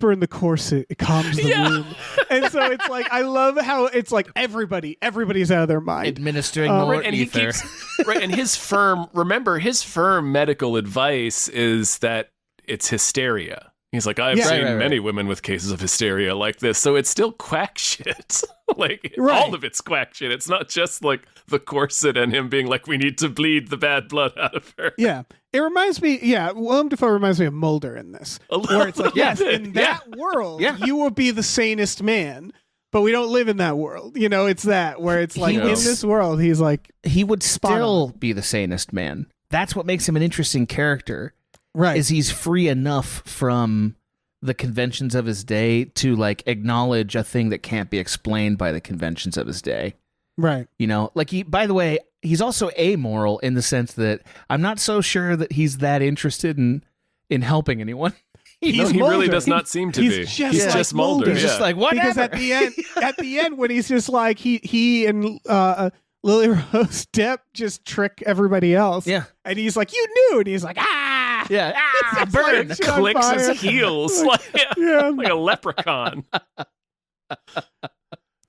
Speaker 2: her in the corset. It calms the wound. And so it's like, I love how it's like everybody's out of their mind.
Speaker 3: Administering more
Speaker 1: and
Speaker 3: ether.
Speaker 1: he keeps, and his firm medical advice is that it's hysteria. He's like, I've seen many women with cases of hysteria like this. So it's still quack shit. All of it's quack shit. It's not just like the corset and him being like, we need to bleed the bad blood out of her.
Speaker 2: Yeah. It reminds me, Willem Dafoe reminds me of Mulder in this. Where it's like, yes, in that world, you will be the sanest man, but we don't live in that world. You know, it's that where it's like, in this world, he's like...
Speaker 3: He would still be the sanest man. That's what makes him an interesting character.
Speaker 2: Right.
Speaker 3: Is he's free enough from the conventions of his day to like acknowledge a thing that can't be explained by the conventions of his day.
Speaker 2: Right.
Speaker 3: You know, like by the way, he's also amoral in the sense that I'm not so sure that he's that interested in helping anyone.
Speaker 1: He really does not seem to be.
Speaker 2: He's
Speaker 1: just Mulder.
Speaker 3: He's just like, whatever.
Speaker 2: Because at the end when he's just like he and Lily Rose Depp just trick everybody else.
Speaker 3: Yeah.
Speaker 2: And he's like, you knew, and he's like,
Speaker 3: yeah,
Speaker 2: burn.
Speaker 1: Like, clicks his heels like a leprechaun.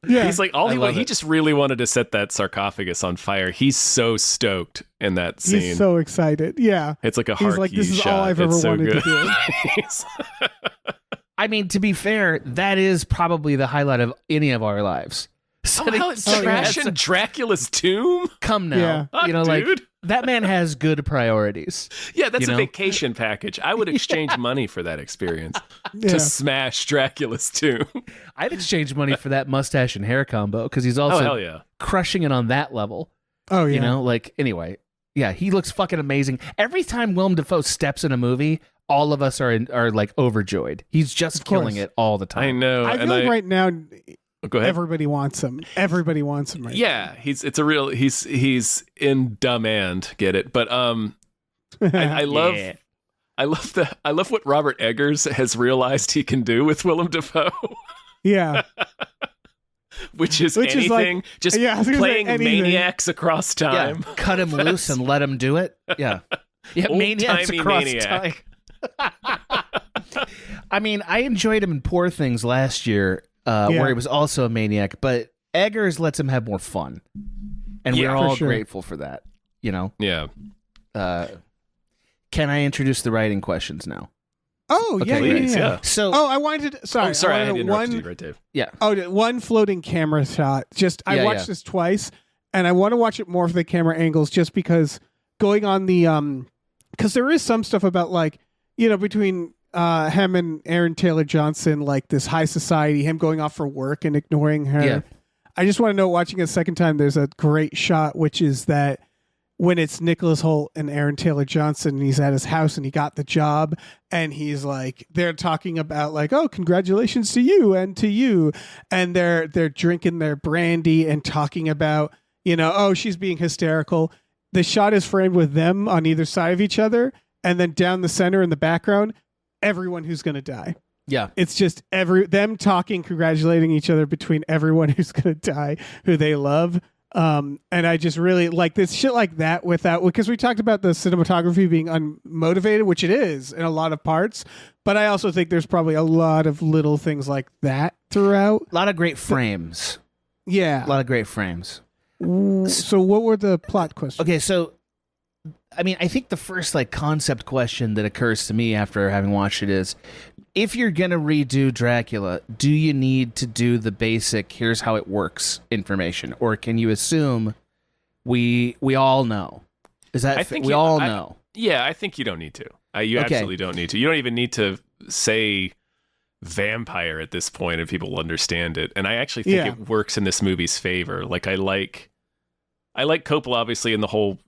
Speaker 2: Yeah.
Speaker 1: He's like, he just really wanted to set that sarcophagus on fire. He's so stoked in that scene.
Speaker 2: He's so excited. Yeah.
Speaker 1: It's like a
Speaker 2: He's
Speaker 1: heart
Speaker 2: like, this is
Speaker 1: shot.
Speaker 2: all I've ever wanted to
Speaker 1: do.
Speaker 3: I mean, to be fair, that is probably the highlight of any of our lives.
Speaker 1: Trashing Dracula's tomb?
Speaker 3: Come now.
Speaker 1: Yeah.
Speaker 3: You know,
Speaker 1: dude.
Speaker 3: like, that man has good priorities.
Speaker 1: Yeah, that's a vacation package. I would exchange money for that experience to smash Dracula's tomb.
Speaker 3: I'd exchange money for that mustache and hair combo because he's also crushing it on that level.
Speaker 2: Oh, yeah.
Speaker 3: You know, like, anyway. Yeah, he looks fucking amazing. Every time Willem Dafoe steps in a movie, all of us are like overjoyed. He's just killing it all the time.
Speaker 1: I know.
Speaker 2: I feel like right now...
Speaker 1: Go ahead.
Speaker 2: Everybody wants him. Everybody wants him right now.
Speaker 1: He's in dumb and get it. But I love what Robert Eggers has realized he can do with Willem Dafoe.
Speaker 2: Yeah.
Speaker 1: Which is anything,
Speaker 2: like,
Speaker 1: just playing maniacs across time.
Speaker 3: Yeah. Cut him loose and let him do it. Yeah. Yeah, maniacs across time. I mean, I enjoyed him in Poor Things last year. Where he was also a maniac, but Eggers lets him have more fun, and we're all grateful for that. You know.
Speaker 1: Yeah.
Speaker 3: Can I introduce the writing questions now?
Speaker 2: Oh,
Speaker 1: okay,
Speaker 2: yeah.
Speaker 3: So,
Speaker 2: I wanted. Sorry,
Speaker 1: I had to interrupt you, right, Dave?
Speaker 3: Yeah.
Speaker 2: Oh, one floating camera shot. I watched this twice, and I want to watch it more for the camera angles, just because going on the because there is some stuff about like between. Him and Aaron Taylor Johnson, like this high society, him going off for work and ignoring her.
Speaker 3: Yeah.
Speaker 2: I just want to know, watching it a second time, there's a great shot, which is that when it's Nicholas Hoult and Aaron Taylor Johnson, and he's at his house and he got the job, and he's like, they're talking about like, oh, congratulations to you and to you. And they're drinking their brandy and talking about, oh, she's being hysterical. the shot is framed with them on either side of each other, and then down the center in the background, everyone who's going to die.
Speaker 3: Yeah.
Speaker 2: It's just them talking, congratulating each other between everyone who's going to die, who they love. And I just really like this shit like that because we talked about the cinematography being unmotivated, which it is in a lot of parts. But I also think there's probably a lot of little things like that throughout.
Speaker 3: A lot of great frames.
Speaker 2: Yeah.
Speaker 3: A lot of great frames.
Speaker 2: So what were the plot questions?
Speaker 3: Okay, so I mean, I think the first like concept question that occurs to me after having watched it is, if you're gonna redo Dracula, do you need to do the basic "here's how it works" information, or can you assume we all know? Is that
Speaker 1: I think
Speaker 3: we all know?
Speaker 1: Yeah, I think you don't need to. You absolutely don't need to. You don't even need to say vampire at this point, and people will understand it. And I actually think it works in this movie's favor. Like I like Coppola, obviously, in the whole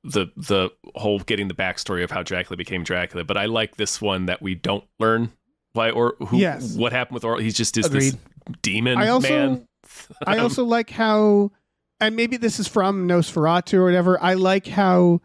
Speaker 1: whole getting the backstory of how Dracula became Dracula. But I like this one that we don't learn why or who what happened with Orl. He's just this demon man.
Speaker 2: I also like how, and maybe this is from Nosferatu or whatever. I like how,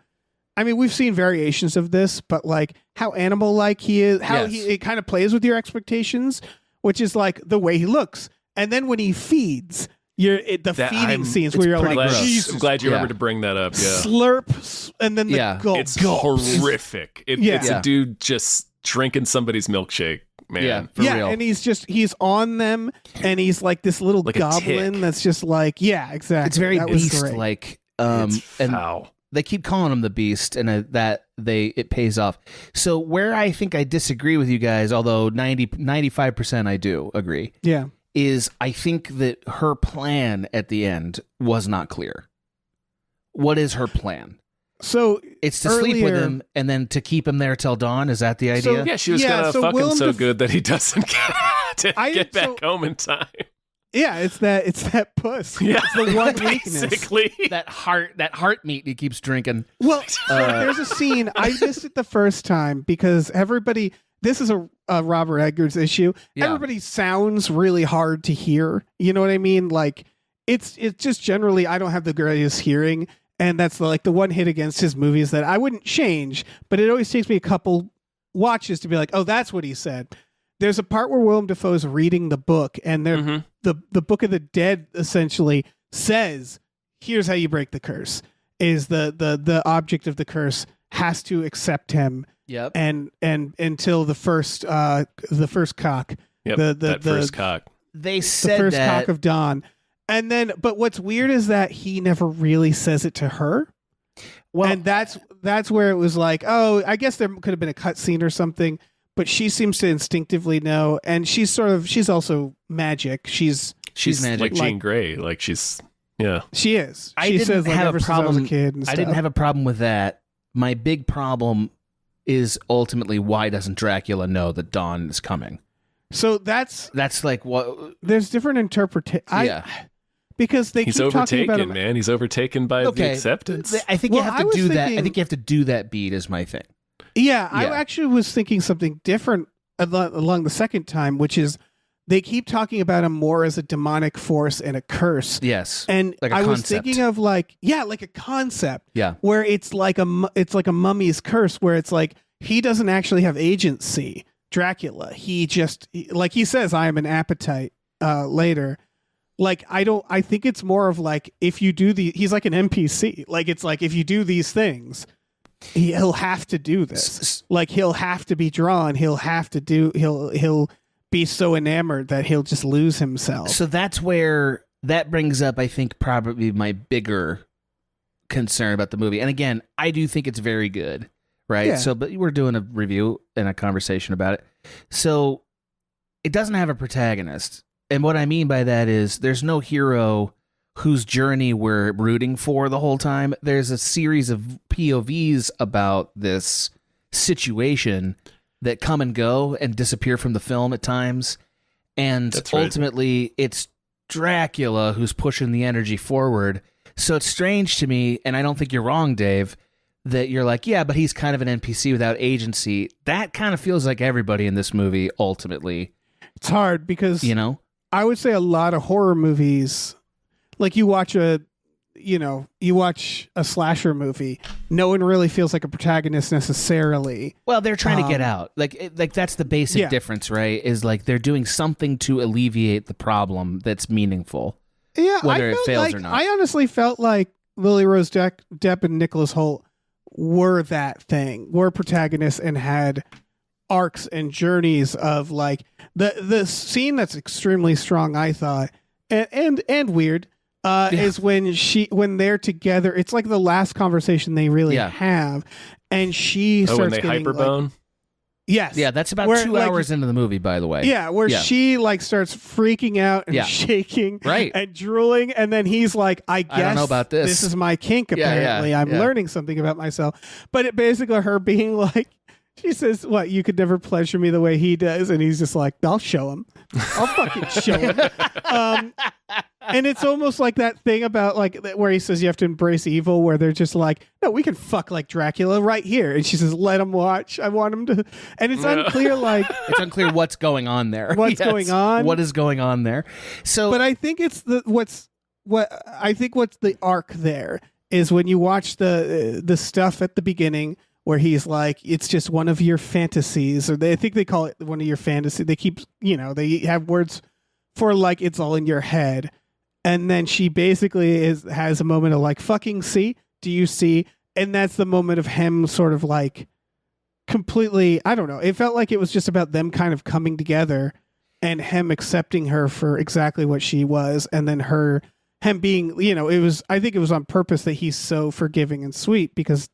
Speaker 2: I mean, we've seen variations of this, but like how animal-like he is, how it kind of plays with your expectations, which is like the way he looks, and then when he feeds. Feeding scenes where you're like, Jesus.
Speaker 1: I'm glad you remembered to bring that up. Yeah.
Speaker 2: Slurp, and then the gulp.
Speaker 1: It's horrific. It's a dude just drinking somebody's milkshake, man.
Speaker 3: Yeah, for real.
Speaker 2: And he's on them, and he's like this little
Speaker 1: like
Speaker 2: goblin that's just like, exactly.
Speaker 3: It's very beast-like.
Speaker 1: It's
Speaker 3: foul. And they keep calling him the Beast, and it pays off. So where I think I disagree with you guys, although 95% I do agree.
Speaker 2: Yeah.
Speaker 3: Is I think that her plan at the end was not clear. What is her plan?
Speaker 2: So
Speaker 3: it's to sleep with him and then to keep him there till dawn. Is that the idea?
Speaker 1: So, she was gonna fuck him so good that he doesn't get back home in time.
Speaker 2: Yeah, it's that puss.
Speaker 1: Yeah,
Speaker 2: it's the one
Speaker 1: basically
Speaker 2: weakness.
Speaker 3: that heart meat he keeps drinking.
Speaker 2: Well, there's a scene I missed it the first time because everybody. This is a Robert Eggers issue. Yeah. Everybody sounds really hard to hear. You know what I mean? Like it's just generally I don't have the greatest hearing, and that's the one hit against his movies that I wouldn't change. But it always takes me a couple watches to be like, oh, that's what he said. There's a part where Willem Dafoe's reading the book, and the Book of the Dead essentially says, "Here's how you break the curse." Is the object of the curse has to accept him.
Speaker 3: Yep.
Speaker 2: And until the first cock.
Speaker 1: Yep. The first cock.
Speaker 3: They said
Speaker 2: the first
Speaker 3: that.
Speaker 2: cock of dawn. And then but what's weird is that he never really says it to her. Well, and that's where it was like, oh, I guess there could have been a cutscene or something, but she seems to instinctively know, and she's also magic. She's
Speaker 3: magic.
Speaker 1: Like Jean Grey. Like she's
Speaker 2: She is.
Speaker 3: I didn't have a problem.
Speaker 2: I was a kid and stuff.
Speaker 3: I didn't have a problem with that. My big problem is ultimately why doesn't Dracula know that dawn is coming?
Speaker 2: So that's
Speaker 3: like what
Speaker 2: there's different interpretations. Because
Speaker 1: he's
Speaker 2: keep
Speaker 1: overtaken,
Speaker 2: talking about
Speaker 1: man. He's overtaken by the acceptance.
Speaker 3: I think you have to do that. I think you have to do that beat is my thing.
Speaker 2: Yeah, I actually was thinking something different along the second time, which is they keep talking about him more as a demonic force and a curse.
Speaker 3: Yes,
Speaker 2: and
Speaker 3: like a
Speaker 2: I was
Speaker 3: concept.
Speaker 2: thinking of like a concept.
Speaker 3: Yeah,
Speaker 2: where it's like a mummy's curse, where it's like he doesn't actually have agency. Dracula, he just like he says, "I am an appetite." Later, like I think it's more of like if you do he's like an NPC. Like it's like if you do these things, he'll have to do this. Like he'll have to be drawn. He'll have to do. He'll be so enamored that he'll just lose himself.
Speaker 3: So that's where that brings up, I think, probably my bigger concern about the movie. And again, I do think it's very good, right?
Speaker 2: Yeah.
Speaker 3: So, but we're doing a review and a conversation about it. So it doesn't have a protagonist. And what I mean by that is there's no hero whose journey we're rooting for the whole time. There's a series of POVs about this situation that come and go and disappear from the film at times. And ultimately, it's Dracula who's pushing the energy forward. So it's strange to me, and I don't think you're wrong, Dave, that you're like, yeah, but he's kind of an NPC without agency. That kind of feels like everybody in this movie, ultimately.
Speaker 2: It's hard because,
Speaker 3: you know,
Speaker 2: I would say a lot of horror movies, like you watch a you watch a slasher movie, no one really feels like a protagonist necessarily.
Speaker 3: Well, they're trying to get out. Like that's the basic difference, right? Is like they're doing something to alleviate the problem that's meaningful.
Speaker 2: Yeah,
Speaker 3: whether it fails or not.
Speaker 2: I honestly felt like Lily Rose Depp and Nicholas Hoult were that thing, were protagonists and had arcs and journeys of like the scene that's extremely strong, I thought, and weird. Is when they're together. It's like the last conversation they really have, and she starts
Speaker 1: when they
Speaker 2: getting
Speaker 1: hyperbone.
Speaker 2: like, yes,
Speaker 3: Yeah, that's about 2 hours into the movie, by the way.
Speaker 2: yeah, where she like starts freaking out and shaking, and drooling, and then he's like, "I guess
Speaker 3: don't know about this.
Speaker 2: This is my kink. Apparently, I'm learning something about myself." But it basically her being like. She says, "What? You could never pleasure me the way he does," and he's just like, "I'll show him. I'll fucking show him." And it's almost like that thing about like where he says you have to embrace evil, where they're just like, "No, we can fuck like Dracula right here," and she says, "Let him watch. I want him to." And it's unclear, like
Speaker 3: it's unclear what's going on there.
Speaker 2: What's going on?
Speaker 3: What is going on there? So,
Speaker 2: but I think it's what's the arc there is when you watch the stuff at the beginning. Where he's like, it's just one of your fantasies, or I think they call it one of your fantasies. They keep, they have words for like it's all in your head, and then she basically has a moment of like, fucking see, do you see? And that's the moment of him sort of like completely. I don't know. It felt like it was just about them kind of coming together, and him accepting her for exactly what she was, and then him being, it was. I think it was on purpose that he's so forgiving and sweet because.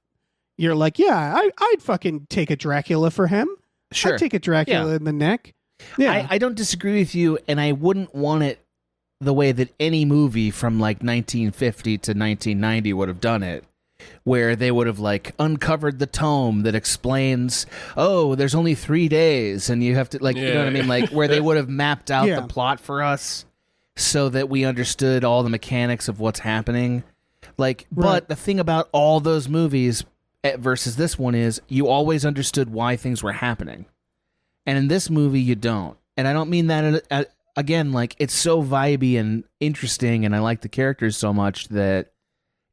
Speaker 2: You're like, yeah, I'd fucking take a Dracula for him.
Speaker 3: Sure.
Speaker 2: I'd take a Dracula in the neck. Yeah.
Speaker 3: I don't disagree with you, and I wouldn't want it the way that any movie from like 1950 to 1990 would have done it, where they would have like uncovered the tome that explains, oh, there's only 3 days, and you have to like, you know what I mean? Like where they would have mapped out the plot for us so that we understood all the mechanics of what's happening. Like, but the thing about all those movies versus this one is you always understood why things were happening. And in this movie, you don't. And I don't mean that, again, like it's so vibey and interesting and I like the characters so much that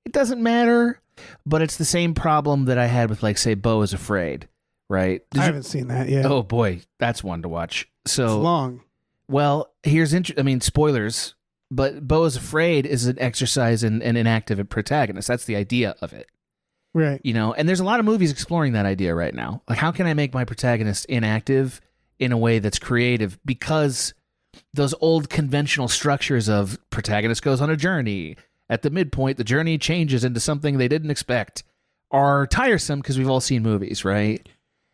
Speaker 3: it doesn't matter, but it's the same problem that I had with like, say, Beau is Afraid, right?
Speaker 2: I haven't seen that yet.
Speaker 3: Oh boy, that's one to watch. So
Speaker 2: it's long.
Speaker 3: Well, here's, spoilers, but Beau is Afraid is an exercise in an inactive protagonist. That's the idea of it.
Speaker 2: Right.
Speaker 3: And there's a lot of movies exploring that idea right now. Like, how can I make my protagonist inactive in a way that's creative? Because those old conventional structures of protagonist goes on a journey. At the midpoint, the journey changes into something they didn't expect are tiresome because we've all seen movies, right?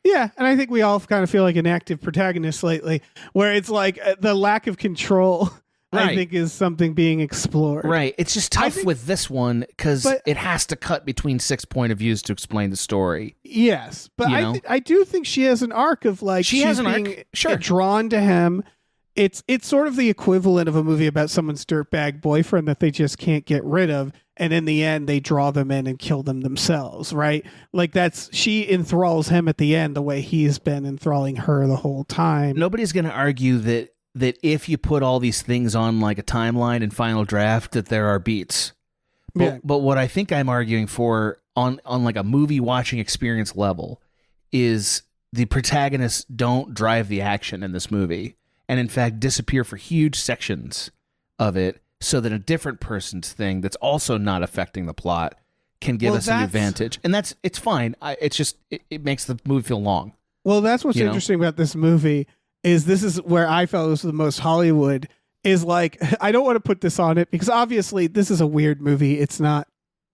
Speaker 2: Yeah, and I think we all kind of feel like inactive protagonists lately, where it's like the lack of control... I think is something being explored.
Speaker 3: Right. It's just tough with this one because it has to cut between 6 point of views to explain the story.
Speaker 2: Yes, but I do think she has an arc of like
Speaker 3: she has an
Speaker 2: arc.
Speaker 3: Sure.
Speaker 2: Drawn to him. It's sort of the equivalent of a movie about someone's dirtbag boyfriend that they just can't get rid of, and in the end they draw them in and kill them themselves. Right? Like she enthralls him at the end the way he's been enthralling her the whole time.
Speaker 3: Nobody's going to argue that if you put all these things on like a timeline and final draft, that there are beats. But what I think I'm arguing for on like a movie watching experience level is the protagonists don't drive the action in this movie and in fact disappear for huge sections of it so that a different person's thing that's also not affecting the plot can give us an advantage. And it's fine. It makes the movie feel long.
Speaker 2: Well, that's what's interesting about this movie. This is where I felt it was the most Hollywood, is like, I don't want to put this on it because obviously this is a weird movie. It's not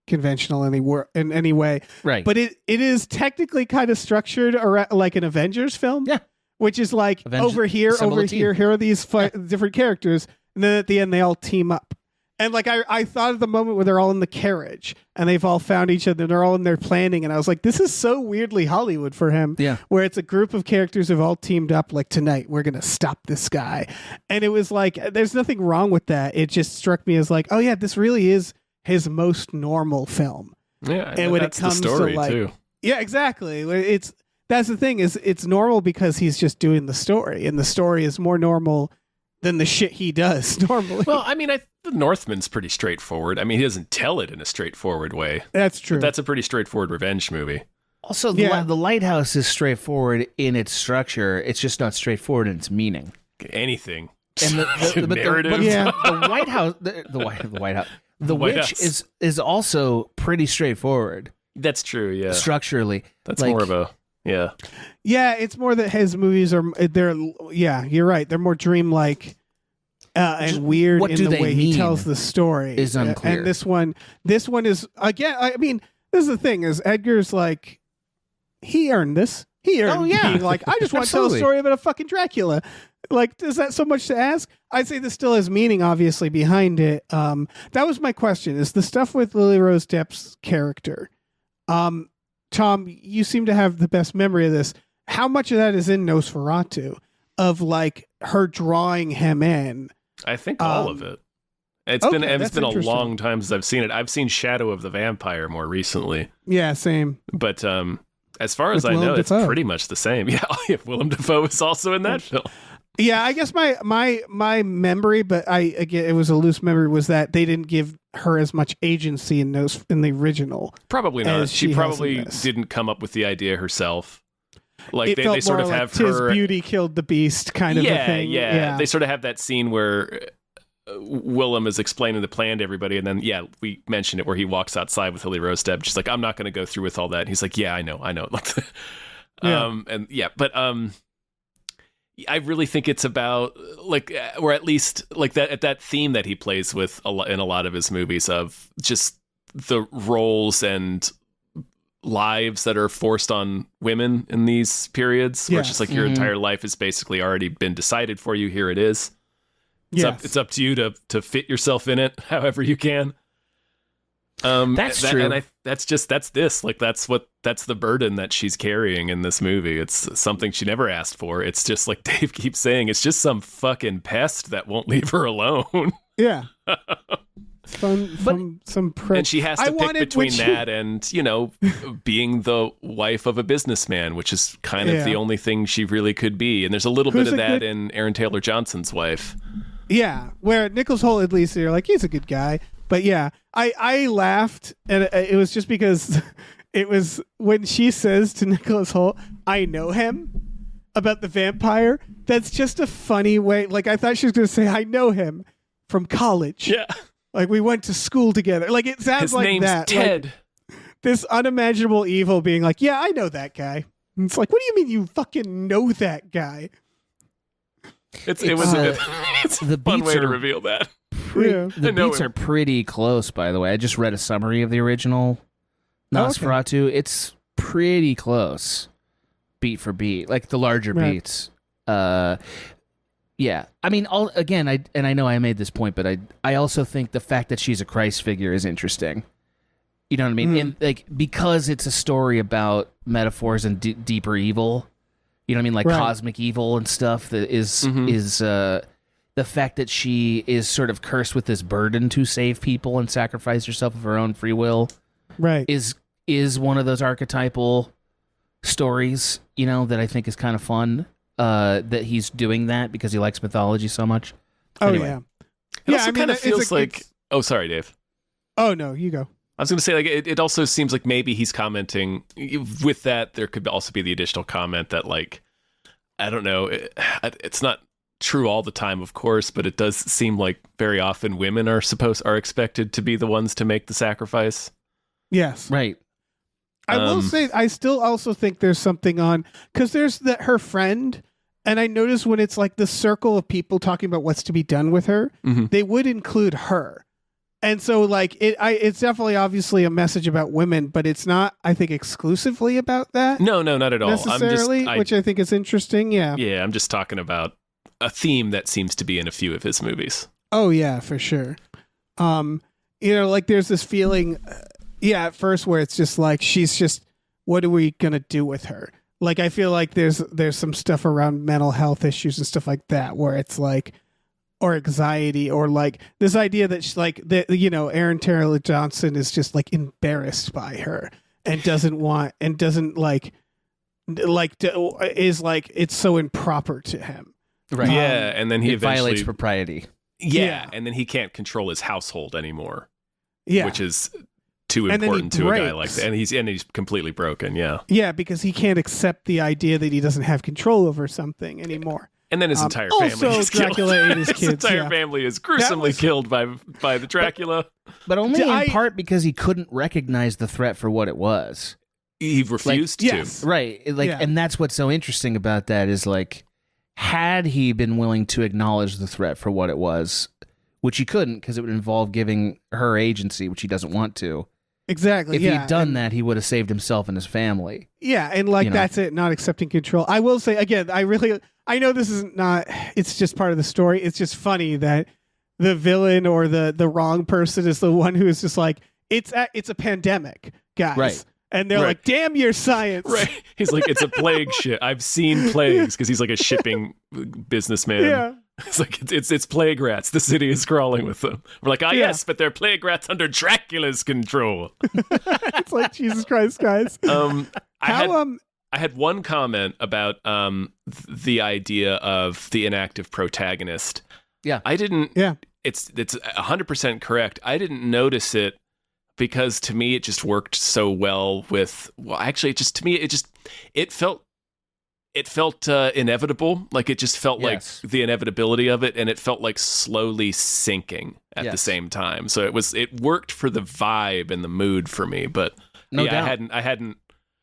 Speaker 2: conventional in any way.
Speaker 3: Right.
Speaker 2: But it is technically kind of structured around, like an Avengers film.
Speaker 3: Yeah.
Speaker 2: Which is like over here, here are these different characters. And then at the end, they all team up. And like I thought of the moment where they're all in the carriage and they've all found each other and they're all in there planning. And I was like, this is so weirdly Hollywood for him.
Speaker 3: Yeah.
Speaker 2: Where it's a group of characters who've all teamed up like tonight, we're going to stop this guy. And it was like, there's nothing wrong with that. It just struck me as like, oh yeah, this really is his most normal film.
Speaker 1: Yeah.
Speaker 2: And when
Speaker 1: that's
Speaker 2: it comes
Speaker 1: the story
Speaker 2: to like,
Speaker 1: too.
Speaker 2: Yeah, exactly. That's the thing is it's normal because he's just doing the story and the story is more normal than the shit he does normally.
Speaker 1: Well, I mean, the Northman's pretty straightforward. I mean, he doesn't tell it in a straightforward way.
Speaker 2: That's true.
Speaker 1: But that's a pretty straightforard revenge movie.
Speaker 3: Also,
Speaker 2: Yeah.
Speaker 3: the Lighthouse is straightforward in its structure. It's just not straightforward in its meaning.
Speaker 1: Anything.
Speaker 3: And the
Speaker 1: Narrative.
Speaker 3: the White House, the White House, the
Speaker 1: White
Speaker 3: Witch
Speaker 1: House.
Speaker 3: is also pretty straightforward
Speaker 1: That's true, yeah.
Speaker 3: structurally.
Speaker 1: That's
Speaker 3: Like,
Speaker 1: more of a, yeah.
Speaker 2: Yeah, it's more that his movies are yeah, you're right. They're more dreamlike and weird
Speaker 3: what
Speaker 2: in
Speaker 3: do
Speaker 2: the
Speaker 3: they
Speaker 2: way he
Speaker 3: mean
Speaker 2: tells the story.
Speaker 3: is unclear.
Speaker 2: And this one is again, I mean, this is the thing is Edgar's like he earned this. He earned
Speaker 3: Oh, yeah.
Speaker 2: being like, I just want to tell a
Speaker 3: Absolutely.
Speaker 2: story about a fucking Dracula. Like, is that so much to ask? I'd say this still has meaning, obviously, behind it. That was my question: is the stuff with Lily Rose Depp's character? Tom, you seem to have the best memory of this. How much of that is in Nosferatu? Of like her drawing him in?
Speaker 1: I think all of it. It's
Speaker 2: okay,
Speaker 1: been
Speaker 2: that's
Speaker 1: a
Speaker 2: interesting.
Speaker 1: long time since I've seen it. I've seen Shadow of the Vampire more recently.
Speaker 2: Yeah, same.
Speaker 1: But as far as
Speaker 2: With
Speaker 1: I know,
Speaker 2: Willem
Speaker 1: it's
Speaker 2: Dafoe.
Speaker 1: pretty much the same. Yeah, Willem Dafoe is also in that film.
Speaker 2: Yeah, I guess my memory, but it was a loose memory, was that they didn't give her as much agency in the original.
Speaker 1: Probably not.
Speaker 2: As
Speaker 1: She
Speaker 2: she
Speaker 1: probably
Speaker 2: has in this.
Speaker 1: didn't come up with the idea herself. Like
Speaker 2: It
Speaker 1: they
Speaker 2: felt
Speaker 1: sort
Speaker 2: more
Speaker 1: of
Speaker 2: like
Speaker 1: have
Speaker 2: "'Tis
Speaker 1: her.
Speaker 2: beauty killed the beast" kind of a thing.
Speaker 1: Yeah. They sort of have that scene where Willem is explaining the plan to everybody, and then we mentioned it where he walks outside with Lily Rose Depp. She's like, "I'm not going to go through with all that." And he's like, "Yeah, I know." I really think it's about like, or at least like that theme that he plays with in a lot of his movies of just the roles and lives that are forced on women in these periods, where it's just like your entire life has basically already been decided for you. Here it is. It's up to you to fit yourself in it however you can.
Speaker 3: That's true.
Speaker 1: And that's this. Like that's the burden that she's carrying in this movie. It's something she never asked for. It's just like Dave keeps saying, it's just some fucking pest that won't leave her alone.
Speaker 2: Yeah. Some prick.
Speaker 1: And she has to pick between that and, being the wife of a businessman, which is kind of the only thing she really could be. And there's a little bit of that in Aaron Taylor Johnson's wife.
Speaker 2: Yeah, where Nicholas Hoult, at least, you're like, he's a good guy. But yeah, I laughed, and it was just because it was when she says to Nicholas Hoult, "I know him," about the vampire. That's just a funny way. Like, I thought she was going to say, "I know him from college."
Speaker 1: Yeah.
Speaker 2: Like, we went to school together. Like, it sounds
Speaker 1: His
Speaker 2: like
Speaker 1: name's
Speaker 2: that.
Speaker 1: Ted.
Speaker 2: Like, this unimaginable evil being like, "Yeah, I know that guy." And it's like, what do you mean you fucking know that guy?
Speaker 1: It's
Speaker 3: the
Speaker 1: a fun
Speaker 3: beats
Speaker 1: way to
Speaker 3: are-
Speaker 1: reveal that.
Speaker 2: Yeah.
Speaker 3: The
Speaker 1: I know
Speaker 3: beats
Speaker 1: him.
Speaker 3: are pretty close, by the way. I just read a summary of the original Nosferatu. It's pretty close, beat for beat, like the larger
Speaker 2: Right.
Speaker 3: beats. Yeah. I mean, I know I made this point, but I also think the fact that she's a Christ figure is interesting. You know what I mean? And like, because it's a story about metaphors and deeper evil. You know what I mean? Like
Speaker 2: Right.
Speaker 3: cosmic evil and stuff that is the fact that she is sort of cursed with this burden to save people and sacrifice herself of her own free will
Speaker 2: Right.
Speaker 3: is one of those archetypal stories, that I think is kind of fun. That he's doing that because he likes mythology so much.
Speaker 2: Oh,
Speaker 3: Anyway.
Speaker 2: yeah.
Speaker 1: It also kind of
Speaker 2: it's
Speaker 1: feels like.
Speaker 2: it's-
Speaker 1: Oh, sorry, Dave.
Speaker 2: Oh, no, you go.
Speaker 1: I was going to say, like, it also seems like maybe he's commenting with that. There could also be the additional comment that, like, I don't know, it's not true all the time, of course, but it does seem like very often women are expected to be the ones to make the sacrifice.
Speaker 2: Yes.
Speaker 3: Right.
Speaker 2: I will say, I still also think there's something on, because there's her friend, and I notice when it's like the circle of people talking about what's to be done with her,
Speaker 1: Mhm.
Speaker 2: they would include her. And so, like, it's definitely obviously a message about women, but it's not, I think, exclusively about that
Speaker 1: No, not at all.
Speaker 2: necessarily, which I think is interesting. Yeah.
Speaker 1: Yeah, I'm just talking about a theme that seems to be in a few of his movies.
Speaker 2: Oh yeah, for sure. Like there's this feeling, at first where it's just like she's just, what are we gonna do with her? Like I feel like there's some stuff around mental health issues and stuff like that where it's like, or anxiety, or like this idea that she's like that. Aaron Taylor Johnson is just like embarrassed by her and doesn't is like it's so improper to him.
Speaker 3: Right.
Speaker 1: Yeah, and then he
Speaker 3: It violates
Speaker 1: eventually
Speaker 3: propriety.
Speaker 1: Yeah, and then he can't control his household anymore.
Speaker 2: Yeah.
Speaker 1: Which is too
Speaker 2: And then he
Speaker 1: important to a guy like
Speaker 2: breaks.
Speaker 1: that. And he's completely broken, yeah.
Speaker 2: Yeah, because he can't accept the idea that he doesn't have control over something anymore.
Speaker 1: And then his entire family
Speaker 2: also,
Speaker 1: is killed.
Speaker 2: Dracula ate his kids,
Speaker 1: entire
Speaker 2: yeah.
Speaker 1: family is gruesomely killed by the Dracula.
Speaker 3: But only
Speaker 2: I-
Speaker 3: in part because he couldn't recognize the threat for what it was.
Speaker 1: He refused
Speaker 2: yes.
Speaker 1: to.
Speaker 3: Right. Like,
Speaker 2: Yeah.
Speaker 3: and that's what's so interesting about that is like, had he been willing to acknowledge the threat for what it was, which he couldn't because it would involve giving her agency, which he doesn't want to.
Speaker 2: Exactly.
Speaker 3: If
Speaker 2: yeah.
Speaker 3: he'd done that, he would have saved himself and his family.
Speaker 2: Yeah, and like
Speaker 3: You know.
Speaker 2: that's it, not accepting control. I will say again, I know this is not, it's just part of the story. It's just funny that the villain or the wrong person is the one who is just like, it's a pandemic, guys.
Speaker 3: Right.
Speaker 2: And they're
Speaker 1: Right.
Speaker 2: like, damn your science.
Speaker 1: Right. He's like, it's a plague shit. I've seen plagues because he's like a shipping businessman.
Speaker 2: Yeah.
Speaker 1: It's like it's plague rats. The city is crawling with them. We're like,
Speaker 2: Yeah.
Speaker 1: yes, but they're plague rats under Dracula's control.
Speaker 2: It's like, Jesus Christ, guys.
Speaker 1: I had one comment about the idea of the inactive protagonist.
Speaker 3: Yeah.
Speaker 1: I didn't.
Speaker 2: Yeah.
Speaker 1: It's 100% correct. I didn't notice it because to me it just worked so well with. Well, actually, it felt inevitable. Like it just felt
Speaker 3: Yes.
Speaker 1: like the inevitability of it, and it felt like slowly sinking at the
Speaker 3: Yes.
Speaker 1: same time. So it worked for the vibe and the mood for me. But
Speaker 3: No
Speaker 1: yeah,
Speaker 3: doubt.
Speaker 1: I hadn't.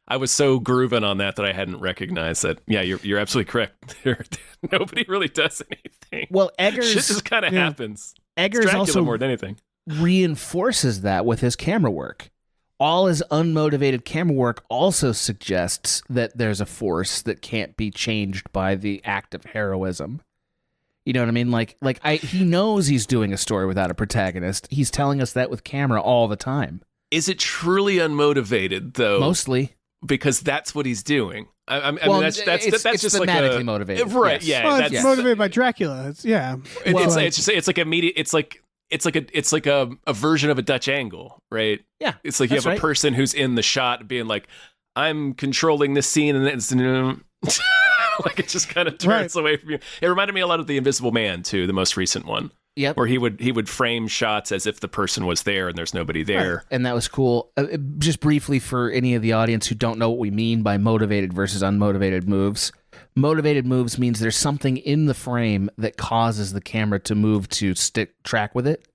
Speaker 1: I was so grooving on that I hadn't recognized that. Yeah, you're absolutely correct. Nobody really does anything.
Speaker 3: Well,
Speaker 1: Shit
Speaker 3: Eggers
Speaker 1: just kind of
Speaker 2: yeah.
Speaker 1: happens. It's
Speaker 3: Eggers
Speaker 1: Dracula
Speaker 3: also
Speaker 1: more than anything.
Speaker 3: reinforces that with his camera work. All his unmotivated camera work also suggests that there's a force that can't be changed by the act of heroism. You know what I mean? He knows he's doing a story without a protagonist. He's telling us that with camera all the time.
Speaker 1: Is it truly unmotivated though?
Speaker 3: Mostly.
Speaker 1: Because that's what he's doing. I mean,
Speaker 3: Well,
Speaker 1: that's
Speaker 3: it's
Speaker 1: just like
Speaker 3: thematically
Speaker 1: a
Speaker 3: motivated.
Speaker 1: right?
Speaker 3: Yes.
Speaker 1: Yeah,
Speaker 2: Well, it's
Speaker 1: that's
Speaker 2: motivated by Dracula. It's
Speaker 1: it's like immediate. It's like a version of a Dutch angle, right?
Speaker 3: Yeah,
Speaker 1: It's like you
Speaker 3: that's
Speaker 1: have
Speaker 3: right.
Speaker 1: a person who's in the shot being like, I'm controlling this scene, and it's like it just kind of turns away from you. It reminded me a lot of The Invisible Man too, the most recent one.
Speaker 3: Yep.
Speaker 1: Where he would frame shots as if the person was there and there's nobody there.
Speaker 3: And that was cool. Just briefly for any of the audience who don't know what we mean by motivated versus unmotivated moves. Motivated moves means there's something in the frame that causes the camera to move to stick track with it.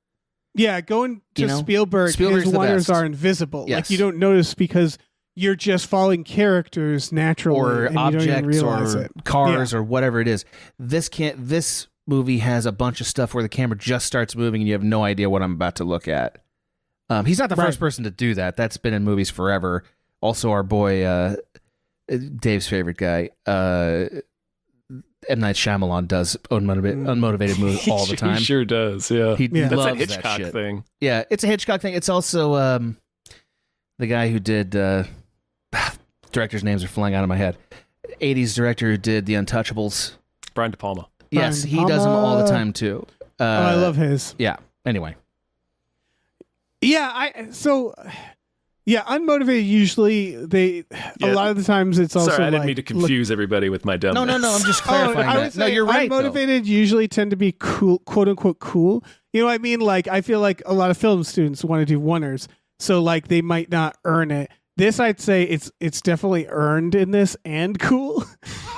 Speaker 2: Yeah, going to
Speaker 3: You know?
Speaker 2: Spielberg's
Speaker 3: Spielberg's the
Speaker 2: wonders
Speaker 3: best.
Speaker 2: are invisible.
Speaker 3: Yes.
Speaker 2: Like you don't notice because you're just following characters naturally,
Speaker 3: Or
Speaker 2: and you don't even
Speaker 3: objects
Speaker 2: realize
Speaker 3: or
Speaker 2: it.
Speaker 3: cars or whatever it is. This movie has a bunch of stuff where the camera just starts moving and you have no idea what I'm about to look at. He's not the
Speaker 2: Right.
Speaker 3: first person to do that. That's been in movies forever. Also, our boy, Dave's favorite guy, M. Night Shyamalan does unmotivated moves all the time.
Speaker 1: He sure does. Yeah.
Speaker 3: He
Speaker 2: Yeah.
Speaker 1: That's
Speaker 3: loves
Speaker 1: that Hitchcock
Speaker 3: shit.
Speaker 1: thing.
Speaker 3: Yeah, it's a Hitchcock thing. It's also the guy who did directors' names are flying out of my head. 80s director who did The Untouchables.
Speaker 1: Brian De Palma.
Speaker 3: Yes,
Speaker 2: Brian
Speaker 3: he does them all the
Speaker 2: Palma.
Speaker 3: time too.
Speaker 2: I love his.
Speaker 3: Yeah. Anyway,
Speaker 2: Yeah, unmotivated. Usually, a
Speaker 1: Yeah.
Speaker 2: lot of the times it's also
Speaker 1: Sorry, I didn't
Speaker 2: like,
Speaker 1: mean to confuse everybody with my dumb.
Speaker 3: no. I'm just
Speaker 2: Oh,
Speaker 3: clarifying
Speaker 2: I
Speaker 3: that.
Speaker 2: would
Speaker 3: No,
Speaker 2: say
Speaker 3: you're right. though.
Speaker 2: unmotivated usually tend to be cool, quote unquote cool. You know what I mean? Like I feel like a lot of film students want to do oneers, so like they might not earn it. This I'd say it's definitely earned in this and cool.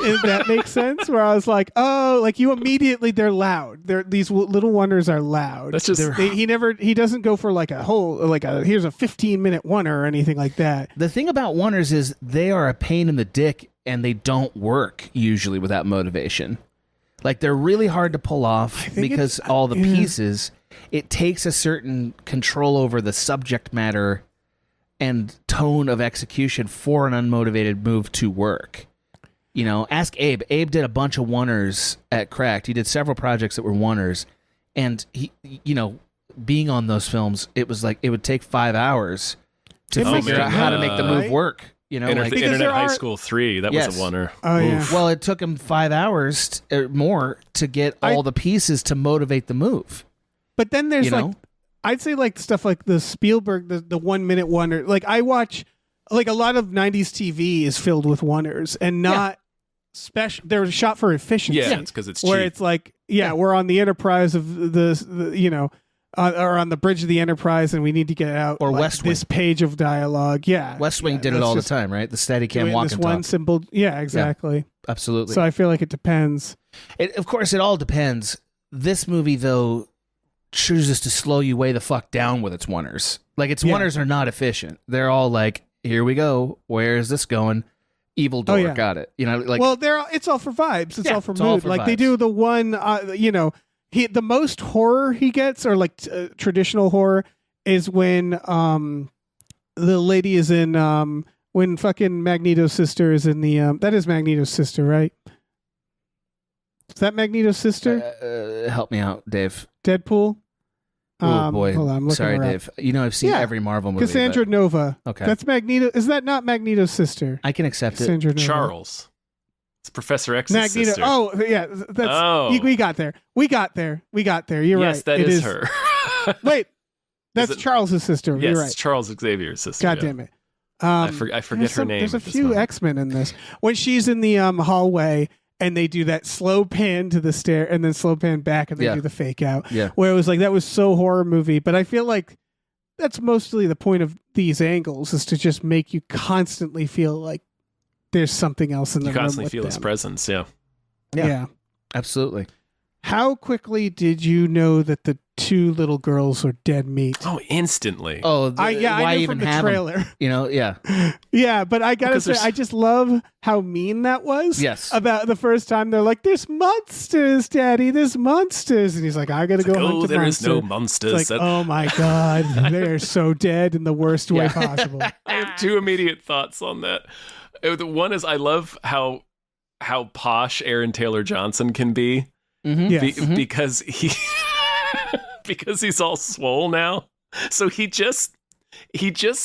Speaker 2: If that makes sense. Where I was like, oh, like you immediately they're loud. These little wonders are loud.
Speaker 1: That's just
Speaker 2: He doesn't go for like a whole here's a 15-minute wonder or anything like that.
Speaker 3: The thing about oneers is they are a pain in the dick and they don't work usually without motivation. Like they're really hard to pull off
Speaker 2: think
Speaker 3: because all the pieces, it takes a certain control over the subject matter and tone of execution for an unmotivated move to work. You know, ask Abe. Abe did a bunch of oneers at Cracked. He did several projects that were oneers, and he, you know, being on those films, it was like it would take 5 hours to
Speaker 2: Oh,
Speaker 3: figure
Speaker 1: man.
Speaker 3: out how to make the move
Speaker 2: Right?
Speaker 3: work. You know, like
Speaker 2: Because
Speaker 1: Internet
Speaker 2: there
Speaker 1: High
Speaker 2: are-
Speaker 1: School 3. That
Speaker 3: Yes.
Speaker 1: was a wonder.
Speaker 2: Oh yeah.
Speaker 3: well, it took him 5 hours or more to get all the pieces to motivate the move.
Speaker 2: But then there's
Speaker 3: You
Speaker 2: like
Speaker 3: know?
Speaker 2: I'd say like stuff like the Spielberg, the 1 minute wonder. Like I watch like a lot of 90s TV is filled with wonders and not special. They're shot for efficiency.
Speaker 1: Yeah, it's because it's cheap.
Speaker 2: Where it's like, we're on the Enterprise of or on the bridge of the Enterprise, and we need to get out
Speaker 3: Or
Speaker 2: like,
Speaker 3: West Wing.
Speaker 2: this page of dialogue. Yeah,
Speaker 3: West Wing did it
Speaker 2: let's
Speaker 3: all the
Speaker 2: just
Speaker 3: time, right? The steady
Speaker 2: do
Speaker 3: cam
Speaker 2: it in
Speaker 3: walk
Speaker 2: this
Speaker 3: and
Speaker 2: one
Speaker 3: talk.
Speaker 2: simple. Yeah, exactly.
Speaker 3: Absolutely.
Speaker 2: So I feel like it depends.
Speaker 3: Of course, it all depends. This movie, though, chooses to slow you way the fuck down with its oneers. Like, its oneers are not efficient. They're all like, here we go. Where is this going? Evil door, got it. You know, like,
Speaker 2: well, it's all for vibes. It's all for
Speaker 3: it's
Speaker 2: mood.
Speaker 3: all for
Speaker 2: like they
Speaker 3: vibes.
Speaker 2: do the one, the most horror he gets, or like traditional horror, is when the lady is in when fucking Magneto's sister is in the that is Magneto's sister, right? Is that Magneto's sister?
Speaker 3: help me out, Dave.
Speaker 2: Deadpool.
Speaker 3: Oh boy,
Speaker 2: hold on, I'm looking
Speaker 3: sorry,
Speaker 2: her up.
Speaker 3: Dave. You know, I've seen every Marvel movie.
Speaker 2: Cassandra Nova.
Speaker 3: Okay.
Speaker 2: That's Magneto. Is that not Magneto's sister?
Speaker 3: I can accept it.
Speaker 2: Cassandra Nova.
Speaker 1: Charles. It's Professor X's
Speaker 2: Magneto.
Speaker 1: sister.
Speaker 2: Oh, yeah. That's.
Speaker 1: Oh.
Speaker 2: We got there. We got there. You're right.
Speaker 1: Yes, that
Speaker 2: It
Speaker 1: is her.
Speaker 2: Wait, that's
Speaker 1: it-
Speaker 2: Charles's sister.
Speaker 1: Yes,
Speaker 2: You're
Speaker 1: it's
Speaker 2: right.
Speaker 1: Charles Xavier's sister.
Speaker 2: God
Speaker 1: yeah.
Speaker 2: damn it.
Speaker 1: I forget her name.
Speaker 2: There's a
Speaker 1: at this
Speaker 2: few
Speaker 1: moment.
Speaker 2: X-Men in this. When she's in the hallway and they do that slow pan to the stair and then slow pan back and they
Speaker 3: Yeah.
Speaker 2: do the fake out.
Speaker 3: Yeah.
Speaker 2: Where it was like, that was so horror movie. But I feel like that's mostly the point of these angles, is to just make you constantly feel like there's something else in the
Speaker 1: You
Speaker 2: room
Speaker 1: constantly
Speaker 2: with
Speaker 1: feel his
Speaker 2: them.
Speaker 1: presence. Yeah.
Speaker 2: Yeah.
Speaker 3: Absolutely.
Speaker 2: How quickly did you know that the two little girls were dead meat?
Speaker 1: Oh, instantly.
Speaker 3: Oh,
Speaker 2: I
Speaker 3: why
Speaker 2: knew
Speaker 3: even
Speaker 2: from the
Speaker 3: have 'em?
Speaker 2: trailer.
Speaker 3: You know, yeah.
Speaker 2: Yeah, but I gotta
Speaker 1: Because
Speaker 2: say,
Speaker 1: there's-
Speaker 2: I just love how mean that was.
Speaker 3: Yes.
Speaker 2: About the first time they're like, "There's monsters, Daddy. There's monsters," and he's like, "I gotta go hunt
Speaker 1: Oh,
Speaker 2: a
Speaker 1: there is
Speaker 2: monster."
Speaker 1: no
Speaker 2: It's
Speaker 1: monsters.
Speaker 2: like, oh my god, they're so dead in the worst way
Speaker 3: Yeah.
Speaker 2: possible.
Speaker 1: I have two immediate thoughts on that. The one is I love how posh Aaron Taylor Johnson can be
Speaker 3: Mm-hmm.
Speaker 2: Yes.
Speaker 1: because he's all swole now. So he just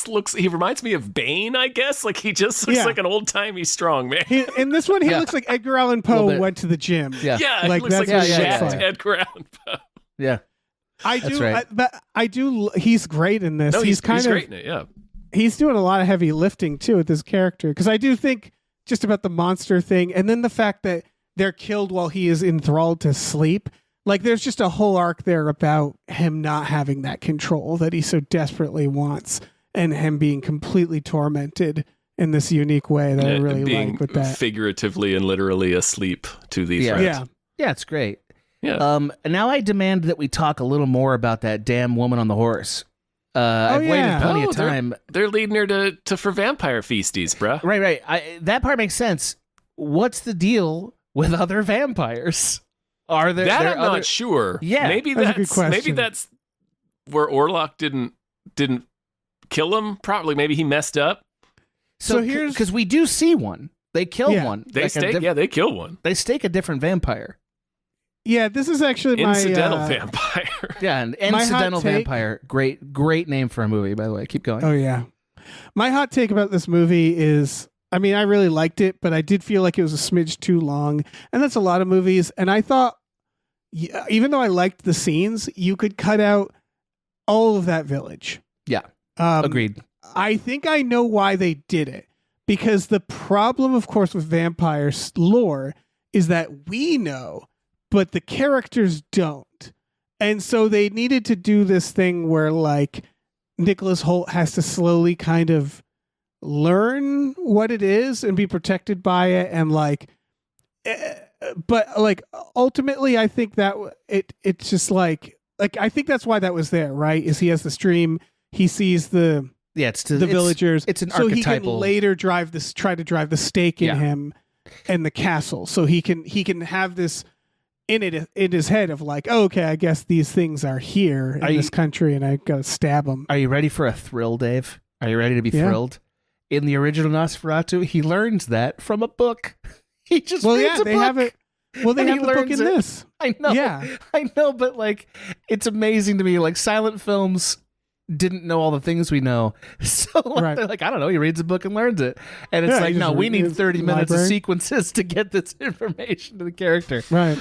Speaker 1: looks. He reminds me of Bane, I guess. Like he just looks
Speaker 2: Yeah.
Speaker 1: like an old timey strong man.
Speaker 2: In this one, he
Speaker 3: Yeah.
Speaker 2: looks like Edgar Allan
Speaker 3: Little
Speaker 2: Poe
Speaker 3: bit.
Speaker 2: went to the gym.
Speaker 3: Yeah.
Speaker 1: Yeah,
Speaker 2: Like,
Speaker 1: he looks like
Speaker 2: that's
Speaker 1: a
Speaker 3: what it
Speaker 1: jacked
Speaker 3: looks like.
Speaker 1: Edgar Allan Poe.
Speaker 3: Yeah.
Speaker 2: I
Speaker 3: That's
Speaker 2: do.
Speaker 3: right.
Speaker 2: I do. He's great in this.
Speaker 1: No, he's
Speaker 2: kind of
Speaker 1: great in it. Yeah.
Speaker 2: he's doing a lot of heavy lifting too with this character, because I do think just about the monster thing, and then the fact that they're killed while he is enthralled to sleep. Like there's just a whole arc there about him not having that control that he so desperately wants, and him being completely tormented in this unique way that I really
Speaker 1: being
Speaker 2: like with that.
Speaker 1: figuratively and literally asleep to these
Speaker 3: Yeah.
Speaker 1: rats.
Speaker 2: Yeah.
Speaker 3: Yeah, it's great.
Speaker 1: Yeah.
Speaker 3: Now I demand that we talk a little more about that damn woman on the horse. I've
Speaker 2: yeah.
Speaker 3: waited plenty
Speaker 1: Oh,
Speaker 3: of time.
Speaker 1: They're leading her to for vampire feasties, bruh.
Speaker 3: Right. That part makes sense. What's the deal with other vampires? Are there
Speaker 1: That
Speaker 3: there
Speaker 1: I'm
Speaker 3: other...
Speaker 1: not sure.
Speaker 3: Yeah,
Speaker 1: maybe
Speaker 2: that's a good
Speaker 1: that's
Speaker 2: question.
Speaker 1: maybe that's where Orlok didn't kill him. Probably maybe he messed up.
Speaker 2: So here's-
Speaker 3: because we do see one. They kill
Speaker 2: Yeah.
Speaker 3: one.
Speaker 1: They
Speaker 3: Like a
Speaker 1: stake.
Speaker 3: diff-
Speaker 1: They kill one.
Speaker 3: They stake a different vampire.
Speaker 2: Yeah, this is actually my
Speaker 1: Incidental vampire.
Speaker 3: Yeah, an
Speaker 2: My hot
Speaker 3: incidental
Speaker 2: take-
Speaker 3: vampire. Great name for a movie, by the way. Keep going.
Speaker 2: Oh yeah. My hot take about this movie is, I mean, I really liked it, but I did feel like it was a smidge too long, and that's a lot of movies. And I thought, even though I liked the scenes, you could cut out all of that village.
Speaker 3: Yeah.
Speaker 2: Um,
Speaker 3: Agreed.
Speaker 2: I think I know why they did it, because the problem, of course, with vampire lore is that we know, but the characters don't. And so they needed to do this thing where, like, Nicholas Hoult has to slowly kind of learn what it is and be protected by it, and but like ultimately I think that it's just like I think that's why that was there, right? Is he has the stream, he sees the
Speaker 3: Yeah, it's
Speaker 2: villagers,
Speaker 3: It's an
Speaker 2: so he
Speaker 3: archetypal.
Speaker 2: can later try to drive the stake in
Speaker 3: Yeah.
Speaker 2: him and the castle, so he can have this in his head of like, oh, okay, I guess these things are here in this country, and I gotta stab them.
Speaker 3: Are you ready for a thrill, Dave? Are you ready to be
Speaker 2: Yeah.
Speaker 3: thrilled? In the original Nosferatu, he learns that from a book. He just
Speaker 2: Well,
Speaker 3: reads
Speaker 2: yeah,
Speaker 3: a
Speaker 2: they
Speaker 3: book.
Speaker 2: have it. Well, they
Speaker 3: and he
Speaker 2: have the book
Speaker 3: learns
Speaker 2: in
Speaker 3: it.
Speaker 2: this.
Speaker 3: I know.
Speaker 2: Yeah.
Speaker 3: I know, but like, it's amazing to me. Like, silent films didn't know all the things we know. So like,
Speaker 2: Right.
Speaker 3: they're like, I don't know. He reads a book and learns it. And it's
Speaker 2: Yeah,
Speaker 3: like,
Speaker 2: he
Speaker 3: no,
Speaker 2: just
Speaker 3: we need
Speaker 2: reads
Speaker 3: 30 minutes of
Speaker 2: library.
Speaker 3: sequences to get this information to the character.
Speaker 2: Right.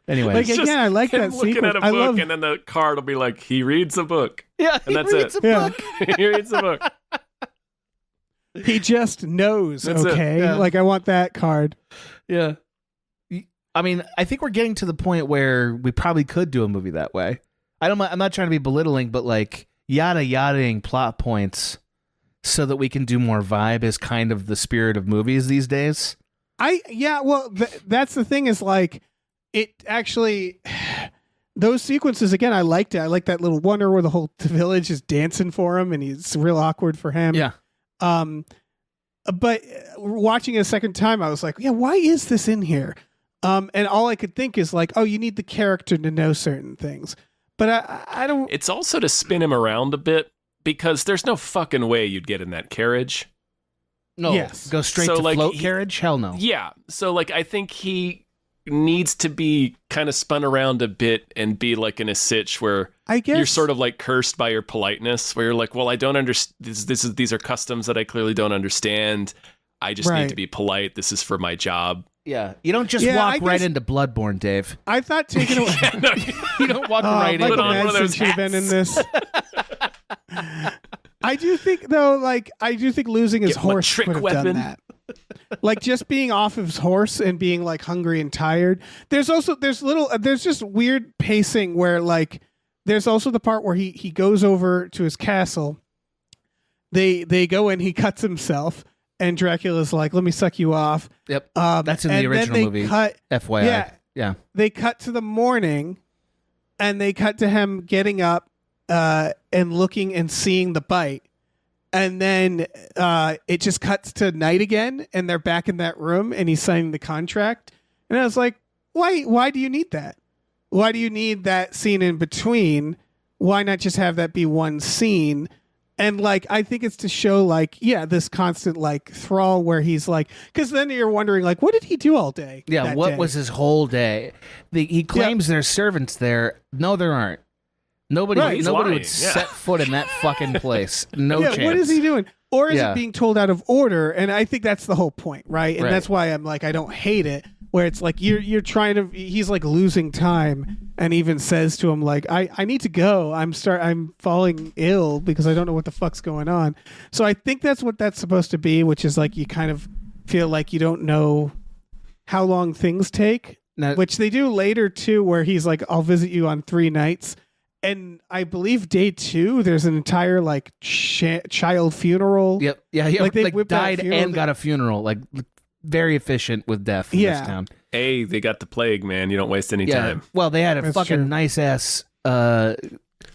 Speaker 3: Anyway.
Speaker 2: Like,
Speaker 1: It's
Speaker 2: again, I like
Speaker 1: him
Speaker 2: that
Speaker 1: looking
Speaker 2: sequence.
Speaker 1: at a
Speaker 2: I
Speaker 1: book,
Speaker 2: love.
Speaker 1: and then the card will be like, he reads a book.
Speaker 3: yeah,
Speaker 1: and that's
Speaker 3: he reads
Speaker 1: it.
Speaker 3: a
Speaker 2: Yeah.
Speaker 3: book.
Speaker 1: He reads a book.
Speaker 2: He just knows.
Speaker 1: That's it.
Speaker 2: Okay,
Speaker 3: Yeah.
Speaker 2: like I want that card.
Speaker 3: Yeah. I mean, I think we're getting to the point where we probably could do a movie that way. I'm not trying to be belittling, but like yadaing plot points so that we can do more vibe is kind of the spirit of movies these days.
Speaker 2: Well, that's the thing is like it actually. Those sequences again, I liked it. I like that little wonder where the whole village is dancing for him, and it's real awkward for him.
Speaker 3: Yeah.
Speaker 2: But watching it a second time, I was like, yeah, why is this in here? And all I could think is like, oh, you need the character to know certain things. But I don't.
Speaker 1: It's also to spin him around a bit because there's no fucking way you'd get in that carriage.
Speaker 3: No.
Speaker 2: Yes.
Speaker 3: Go straight
Speaker 1: So,
Speaker 3: to
Speaker 1: like,
Speaker 3: float carriage? Hell no.
Speaker 1: Yeah. So, like, I think he needs to be kind of spun around a bit and be like in a sitch where
Speaker 2: I guess
Speaker 1: you're sort of like cursed by your politeness, where you're like, well, I don't understand. These are customs that I clearly don't understand. I just
Speaker 2: Right.
Speaker 1: need to be polite. This is for my job.
Speaker 3: Yeah. You don't just
Speaker 2: Yeah, I
Speaker 3: walk right
Speaker 2: guess-
Speaker 3: into Bloodborne, Dave.
Speaker 2: I thought taking away.
Speaker 1: No,
Speaker 3: You don't walk
Speaker 2: Oh,
Speaker 3: right
Speaker 2: Michael
Speaker 1: Put on one of
Speaker 2: Madsen
Speaker 1: those
Speaker 2: should have been in
Speaker 1: hats.
Speaker 2: this. I do think though, like I do think losing his
Speaker 1: Get him a
Speaker 2: horse
Speaker 1: trick
Speaker 2: would have
Speaker 1: weapon.
Speaker 2: done that. Like just being off his horse and being like hungry and tired. There's just weird pacing where like there's also the part where he goes over to his castle. They go in, he cuts himself, and Dracula's like, "Let me suck you off."
Speaker 3: Yep.
Speaker 2: That's
Speaker 3: That's in the original movie. FYI.
Speaker 2: Yeah.
Speaker 3: Yeah.
Speaker 2: They cut to the morning, and they cut to him getting up and looking and seeing the bite. And then it just cuts to night again, and they're back in that room, and he's signing the contract. And I was like, why do you need that? Why do you need that scene in between? Why not just have that be one scene? And like, I think it's to show like, yeah, this constant like thrall where he's like, because then you're wondering like, what did he do all day?
Speaker 3: Yeah.
Speaker 2: that
Speaker 3: What
Speaker 2: day?
Speaker 3: was his whole day? He claims there's servants there. No, there aren't. Nobody,
Speaker 2: Right. He's
Speaker 3: nobody
Speaker 1: lying,
Speaker 3: would
Speaker 1: yeah.
Speaker 3: set foot in that fucking place. No
Speaker 2: yeah,
Speaker 3: chance.
Speaker 2: what is he doing? Or is
Speaker 3: Yeah.
Speaker 2: it being told out of order? And I think that's the whole point, right? And
Speaker 3: Right.
Speaker 2: that's why I'm like, I don't hate it. Where it's like you're trying to, he's like losing time, and even says to him like, I need to go. I'm falling ill because I don't know what the fuck's going on. So I think that's what that's supposed to be, which is like you kind of feel like you don't know how long things take,
Speaker 3: Now-
Speaker 2: which they do later too, where he's like, I'll visit you on 3 nights. And I believe day 2, there's an entire like child funeral.
Speaker 3: Yep. Yeah. He
Speaker 2: Like, they
Speaker 3: like
Speaker 2: whipped out a
Speaker 3: died
Speaker 2: funeral
Speaker 3: and got a funeral. Like very efficient with death in
Speaker 2: Yeah.
Speaker 3: this town.
Speaker 1: Hey, they got the plague, man. You don't waste any
Speaker 3: Yeah.
Speaker 1: time.
Speaker 3: Well, they had a
Speaker 2: That's
Speaker 3: fucking
Speaker 2: true.
Speaker 3: nice ass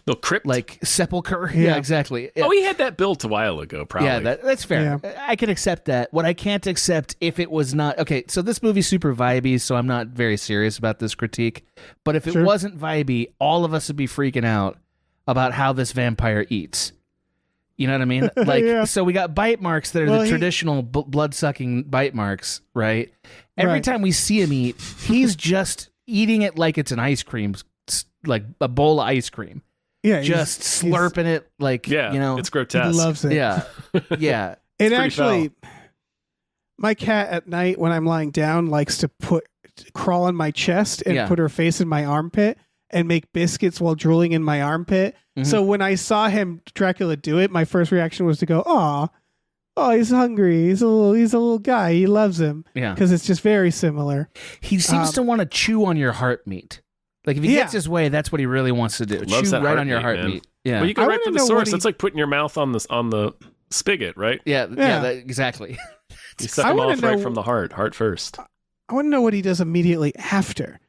Speaker 1: No crypt.
Speaker 3: like sepulcher.
Speaker 2: Yeah.
Speaker 3: Yeah, exactly. Yeah.
Speaker 1: Oh, he had that built a while ago, probably.
Speaker 3: Yeah, that's fair. I can accept that. What I can't accept if it was not okay. So this movie's super vibey, so I'm not very serious about this critique. But if it
Speaker 2: Sure.
Speaker 3: wasn't vibey, all of us would be freaking out about how this vampire eats. You know what I mean? Like,
Speaker 2: Yeah.
Speaker 3: so we got bite marks that are
Speaker 2: Well,
Speaker 3: the
Speaker 2: he-
Speaker 3: traditional blood-sucking bite marks, right? Every
Speaker 2: Right.
Speaker 3: time we see him eat, he's just eating it like it's an ice cream, like a bowl of ice cream.
Speaker 2: Yeah,
Speaker 3: Just slurping it like,
Speaker 1: Yeah,
Speaker 3: you know.
Speaker 1: it's
Speaker 2: He
Speaker 1: grotesque.
Speaker 2: loves it.
Speaker 3: Yeah. Yeah.
Speaker 2: It
Speaker 1: pretty
Speaker 2: actually, my cat at night when I'm lying down likes to crawl on my chest and
Speaker 3: Yeah.
Speaker 2: put her face in my armpit and make biscuits while drooling in my armpit.
Speaker 3: Mhm.
Speaker 2: So when I saw Dracula do it, my first reaction was to go, "Oh, he's hungry. He's a little guy. He loves him."
Speaker 3: Yeah.
Speaker 2: Because it's just very similar.
Speaker 3: He seems
Speaker 2: Um,
Speaker 3: to want to chew on your heart meat. Like if he gets his way, that's what he really wants to do.
Speaker 1: Loves
Speaker 3: Chew
Speaker 1: that
Speaker 3: right
Speaker 1: heart
Speaker 3: on your
Speaker 1: meat,
Speaker 3: heart
Speaker 1: man.
Speaker 3: meat. Yeah.
Speaker 1: Well, you go
Speaker 2: I
Speaker 1: right
Speaker 2: wanna
Speaker 1: to the
Speaker 2: know what
Speaker 1: source.
Speaker 2: he-
Speaker 1: That's like putting your mouth on the spigot, right?
Speaker 3: yeah.
Speaker 2: Yeah.
Speaker 3: Exactly.
Speaker 1: You suck
Speaker 2: I
Speaker 1: them
Speaker 2: wanna
Speaker 1: off right
Speaker 2: know-
Speaker 1: from the heart first.
Speaker 2: I want to know what he does immediately after.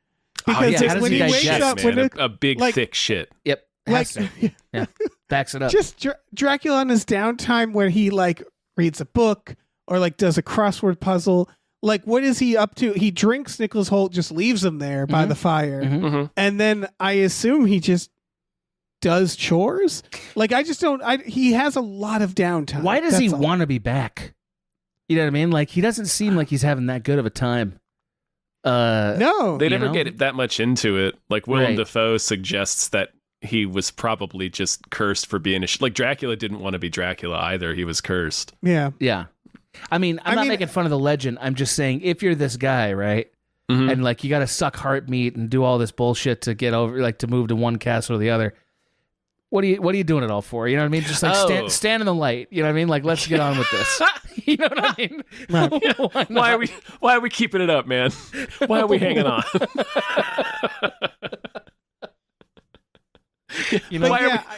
Speaker 2: Because
Speaker 3: Oh, yeah, how
Speaker 2: it's
Speaker 3: does
Speaker 2: when
Speaker 3: he
Speaker 2: he wakes
Speaker 3: digest,
Speaker 2: up,
Speaker 1: man,
Speaker 2: when it,
Speaker 1: a big
Speaker 2: like-
Speaker 1: thick shit.
Speaker 3: Yep.
Speaker 2: like,
Speaker 3: Has to. Yeah. Backs it up.
Speaker 2: just Dracula on his downtime where he like reads a book or like does a crossword puzzle. Like, what is he up to? He drinks Nicholas Holt, just leaves him there by
Speaker 3: Mhm.
Speaker 2: the fire.
Speaker 3: Mhm.
Speaker 1: Mm-hmm.
Speaker 2: And then I assume he just does chores. Like, I just don't, he has a lot of downtime.
Speaker 3: Why does he
Speaker 2: That's all.
Speaker 3: want to be back? You know what I mean? Like he doesn't seem like he's having that good of a time.
Speaker 2: No.
Speaker 1: They
Speaker 3: You
Speaker 1: never
Speaker 3: know?
Speaker 1: get that much into it. Like Willem
Speaker 3: Right.
Speaker 1: Dafoe suggests that he was probably just cursed for being like Dracula didn't want to be Dracula either. He was cursed.
Speaker 2: Yeah.
Speaker 3: Yeah. I'm
Speaker 2: I
Speaker 3: not
Speaker 2: mean-
Speaker 3: making fun of the legend. I'm just saying if you're this guy, right?
Speaker 1: Mhm.
Speaker 3: And like you got to suck heart meat and do all this bullshit to get over, like to move to one castle or the other. What are you doing it all for? You know what I mean? Just like stand in the light. You know what I mean? Like, let's get on with this. You know what I mean?
Speaker 2: Right.
Speaker 1: Why are we keeping it up, man? Why are we hanging on?
Speaker 3: You know,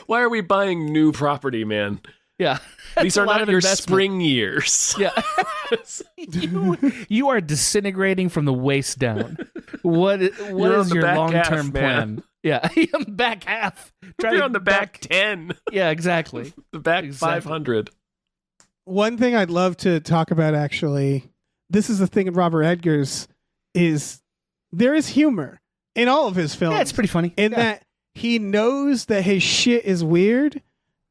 Speaker 1: Why are we buying new property, man?
Speaker 3: yeah.
Speaker 1: These are
Speaker 3: a lot
Speaker 1: not
Speaker 3: of
Speaker 1: your
Speaker 3: investment.
Speaker 1: spring years.
Speaker 3: Yeah. you are disintegrating from the waist down. What
Speaker 1: You're
Speaker 3: is
Speaker 1: on the
Speaker 3: your
Speaker 1: back
Speaker 3: long-term
Speaker 1: half, man.
Speaker 3: plan? Yeah. Back half.
Speaker 1: You're on the back 10.
Speaker 3: Yeah, exactly.
Speaker 1: The back
Speaker 3: Exactly.
Speaker 1: 500.
Speaker 2: One thing I'd love to talk about, actually, this is the thing in Robert Eggers, is there is humor in all of his films.
Speaker 3: Yeah, it's pretty funny.
Speaker 2: in that he knows that his shit is weird.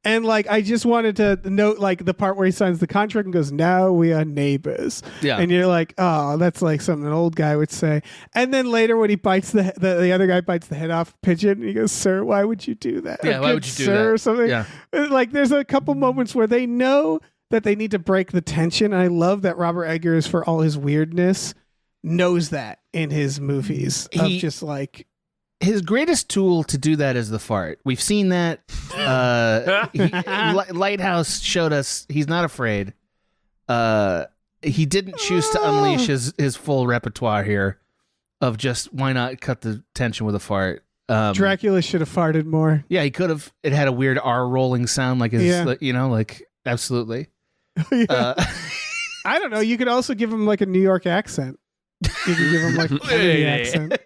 Speaker 2: And like, I just wanted to note like the part where he signs the contract and goes, "Now we are neighbors."
Speaker 3: Yeah.
Speaker 2: And you're like, oh, that's like something an old guy would say. And then later when he bites the other guy bites the head off Pigeon, he goes, "Sir, why would you do that?"
Speaker 3: Yeah,
Speaker 2: Or,
Speaker 3: why
Speaker 2: "Good
Speaker 3: would you do
Speaker 2: sir,"
Speaker 3: that?
Speaker 2: or something.
Speaker 3: Yeah.
Speaker 2: Like there's a couple moments where they know that they need to break the tension. I love that Robert Eggers, for all his weirdness, knows that in his movies. Of just like,
Speaker 3: his greatest tool to do that is the fart. We've seen that. Lighthouse showed us he's not afraid. He didn't choose to unleash his full repertoire here of just why not cut the tension with a fart.
Speaker 2: Dracula should have farted more.
Speaker 3: Yeah, he could have. It had a weird R rolling sound, like his,
Speaker 2: Yeah.
Speaker 3: you know, like absolutely.
Speaker 2: Yeah. I don't know. You could also give him like a New York accent. You could give him like a Kennedy accent.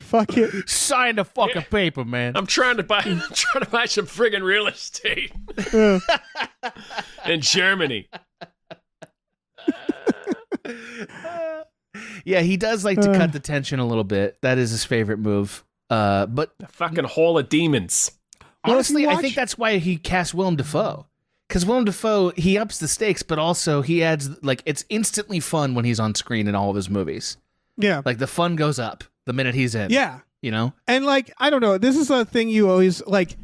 Speaker 2: Fuck it.
Speaker 3: Sign the fucking paper, man.
Speaker 1: I'm trying to buy some friggin' real estate
Speaker 2: Uh,
Speaker 1: in Germany.
Speaker 3: Yeah, he does like to cut the tension a little bit. That is his favorite move. But
Speaker 1: The fucking hall of demons.
Speaker 2: Well,
Speaker 3: honestly,
Speaker 2: if you
Speaker 3: I
Speaker 2: watch-
Speaker 3: think that's why he cast Willem Dafoe. Because Willem Dafoe, he ups the stakes, but also he adds, like, it's instantly fun when he's on screen in all of his movies.
Speaker 2: yeah.
Speaker 3: Like, the fun goes up the minute he's in.
Speaker 2: Yeah.
Speaker 3: You know?
Speaker 2: And like, I don't know. This is a thing you always like.